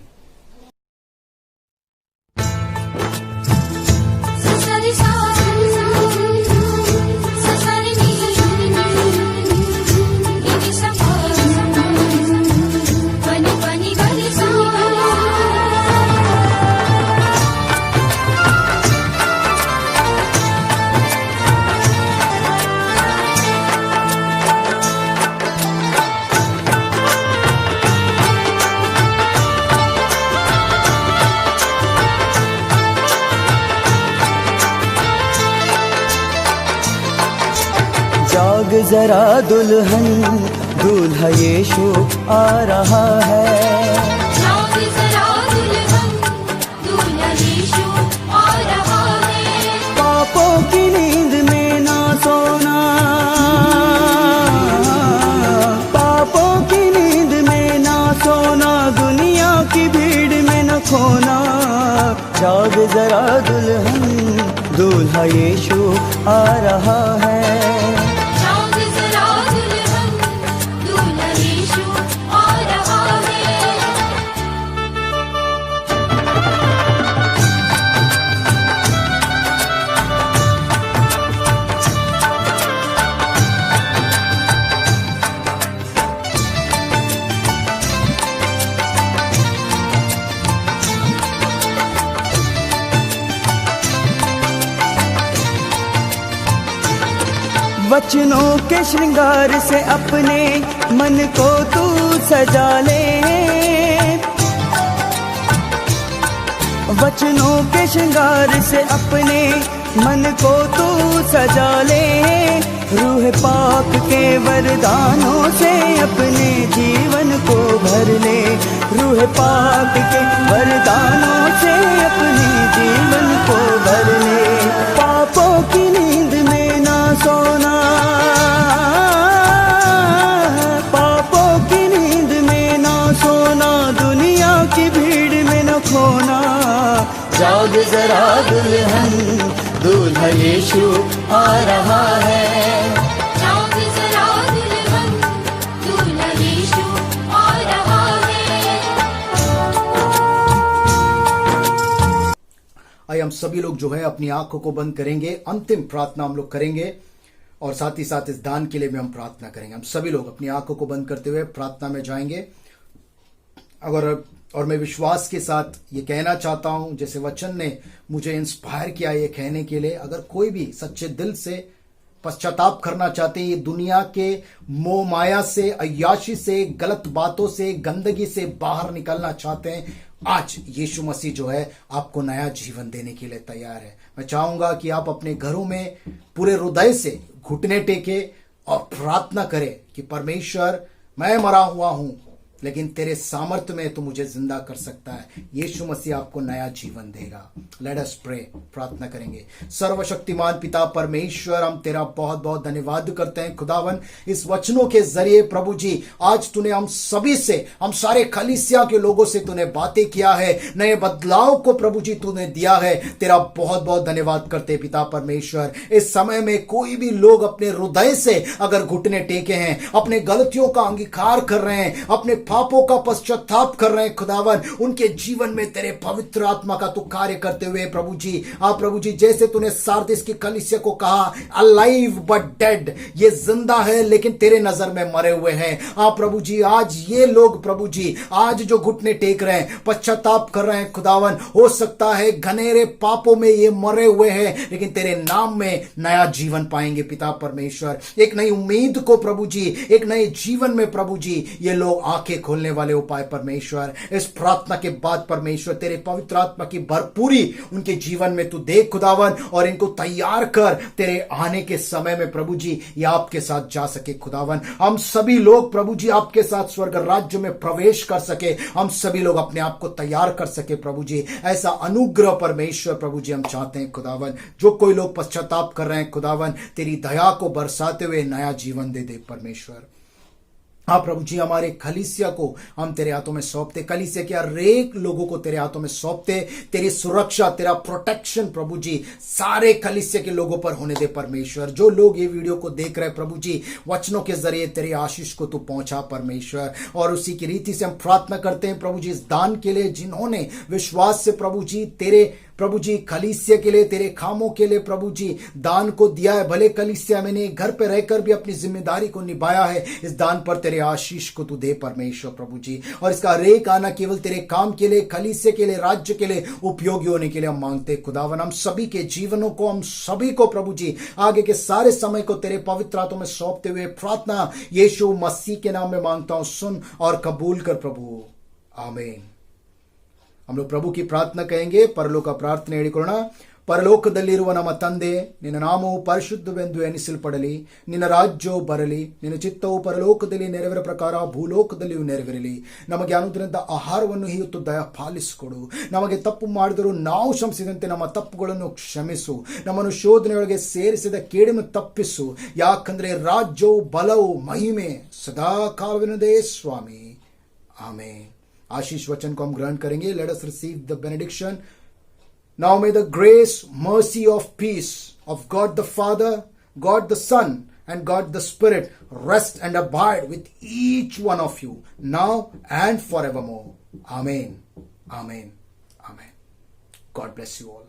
जाग जरा दुल्हन, दूल्हा यीशु आ रहा है। जाग जरा दुल्हन, दूल्हा यीशु आ रहा है। पापों की नींद में ना सोना, पापों की नींद में ना सोना, दुनिया की भीड़ में न खोना। जाग जरा दुल्हन, दूल्हा यीशु आ रहा है। वचनों के श्रृंगार से अपने मन को तू सजा ले, वचनों के श्रृंगार से अपने मन को तू सजा ले। रूह पाक के वरदानों से अपने जीवन को भर ले, रूह पाक के वरदानों से अपने जीवन को भर ले। पापों की नींद में ना सोना, पापों की नींद में ना सोना, दुनिया की भीड़ में न खोना। जाग जरा दुल्हन, दूल्हा यीशु आ रहा है। जाग जरा दुल्हन, दूल्हा यीशु आ रहा है। आइए हम सभी लोग जो है अपनी आंखों को बंद करेंगे, अंतिम प्रार्थना हम लोग करेंगे और साथ ही साथ इस दान के लिए भी हम प्रार्थना करेंगे। हम सभी लोग अपनी आंखों को बंद करते हुए प्रार्थना में जाएंगे। और मैं विश्वास के साथ ये कहना चाहता हूं, जैसे वचन ने मुझे इंस्पायर किया ये कहने के लिए, अगर कोई भी सच्चे दिल से पश्चाताप करना चाहते हैं, ये दुनिया के मोह माया से, अय्याशी से, गलत बातों से, गंदगी से बाहर निकलना चाहते हैं, आज यीशु मसीह जो है आपको नया जीवन देने के लिए तैयार है। मैं चाहूंगा कि आप अपने घरों में पूरे हृदय से घुटने टेके और प्रार्थना करें कि परमेश्वर, मैं मरा हुआ हूं लेकिन तेरे सामर्थ्य में तू मुझे जिंदा कर सकता है। यीशु मसीह आपको नया जीवन देगा। लेट अस प्रे, प्रार्थना करेंगे। सर्वशक्तिमान पिता परमेश्वर, हम तेरा बहुत बहुत धन्यवाद करते हैं खुदावन, इस वचनों के जरिए प्रभु जी आज तूने हम सभी से, हम सारे कलीसिया के लोगों से तूने बातें किया है, नए बदलाव को प्रभु जी तूने दिया है। तेरा बहुत बहुत धन्यवाद करते पिता परमेश्वर। इस समय में कोई भी लोग अपने हृदय से अगर घुटने टेके हैं, अपने गलतियों का अंगीकार कर रहे हैं, अपने पापों का पश्चाताप कर रहे हैं खुदावन, उनके जीवन में तेरे पवित्र आत्मा का तू कार्य करते हुए प्रभु जी, प्रभु जी जैसे तूने सार्दिस की कलीसिया को कहा अलाइव बट डेड, ये जिंदा है लेकिन तेरे नजर में मरे हुए हैं। प्रभु जी आज ये लोग प्रभु जी आज जो घुटने टेक रहे हैं, पश्चाताप कर रहे हैं खुदावन, हो सकता है घनेरे पापों में ये मरे हुए हैं लेकिन तेरे नाम में नया जीवन पाएंगे पिता परमेश्वर। एक नई उम्मीद को प्रभु जी, एक नए जीवन में प्रभु जी ये लोग आंखें खोलने वाले उपाय परमेश्वर। इस प्रार्थना के बाद परमेश्वर तेरे पवित्र आत्मा की भरपूरी उनके जीवन में तू दे खुदावन, और इनको तैयार कर तेरे आने के समय में प्रभु जी ये आपके साथ जा सके खुदावन। हम सभी लोग प्रभु जी आपके साथ स्वर्ग राज्य में प्रवेश कर सके, हम सभी लोग अपने आप को तैयार कर सके प्रभु जी। ऐसा अनुग्रह परमेश्वर प्रभु जी हम चाहते हैं खुदावन। जो कोई लोग पश्चाताप कर रहे हैं खुदावन, तेरी दया को बरसाते हुए नया जीवन दे दे परमेश्वर। प्रभु जी हमारे कलीसिया को हम तेरे हाथों में सौंपते, कलीसिया के हर एक लोगों को तेरे हाथों में सौंपते। तेरी सुरक्षा, तेरा प्रोटेक्शन प्रभु जी सारे कलीसिया के लोगों पर होने दे परमेश्वर। जो लोग ये वीडियो को देख रहे हैं प्रभु जी, वचनों के जरिए तेरी आशीष को तू पहुंचा परमेश्वर। और उसी की रीति से हम प्रार्थना करते हैं प्रभु जी इस दान के लिए, जिन्होंने विश्वास से प्रभु जी तेरे प्रभु जी कलीसिया के लिए, तेरे कामों के लिए प्रभु जी दान को दिया है। भले कलीसिया में नहीं, घर पे रहकर भी अपनी जिम्मेदारी को निभाया है। इस दान पर तेरे आशीष को तू दे परमेश्वर प्रभु जी, और इसका हरेक आना केवल तेरे काम के लिए, कलीसिया के लिए, राज्य के लिए उपयोगी होने के लिए हम मांगते खुदावन। हम सभी के जीवनों को, हम सभी को प्रभु जी आगे के सारे समय को तेरे पवित्र हाथों में सौंपते हुए प्रार्थना यीशु मसीह के नाम में मांगता हूं, सुन और कबूल कर प्रभु, आमीन। हम लोग प्रभु की प्रार्थना कहेंगे। परलोक ಪ್ರಾರ್ಥನೆ ಹೇಳಿಕೊಳ್ಳೋಣ। ಪರಲೋಕದಲ್ಲಿರುವ ನಮ್ಮ ತಂದೆ, ನಿನ್ನ ನಾಮವು ಪರಿಶುದ್ಧವೆಂದು ಎನಿಸಲ್ಪಡಲಿ, ನಿನ್ನ ರಾಜ್ಯವು ಬರಲಿ, ನಿನ್ನ ಚಿತ್ತವು ಪರಲೋಕದಲ್ಲಿ ನೆರವೇರ ಪ್ರಕಾರ ಭೂಲೋಕದಲ್ಲಿಯೂ ನೆರವೇರಲಿ। ನಮಗೆ ಅನುದಿನದ ಆಹಾರವನ್ನು ಇವತ್ತು ದಯಪಾಲಿಸಿಕೊಡು। ನಮಗೆ ತಪ್ಪು ಮಾಡಿದರೂ ನಾವು ಕ್ಷಮಿಸಿದಂತೆ ನಮ್ಮ ತಪ್ಪುಗಳನ್ನು ಕ್ಷಮಿಸು। ನಮ್ಮನ್ನು ಶೋಧನೆಯೊಳಗೆ ಸೇರಿಸಿದ ಕೇಡನ್ನು ತಪ್ಪಿಸು, ಯಾಕಂದ್ರೆ ರಾಜ್ಯವು ಬಲವು ಮಹಿಮೆ ಸದಾ ಕಾಲವಿನದೇ ಸ್ವಾಮಿ, ಆಮೇನ್। आशीष वचन को हम ग्रहण करेंगे। Let us receive the benediction. Now may the grace, mercy of peace of God the Father, God the Son and God the Spirit rest and abide with each one of you now and forevermore. Amen. Amen. Amen. God bless you all.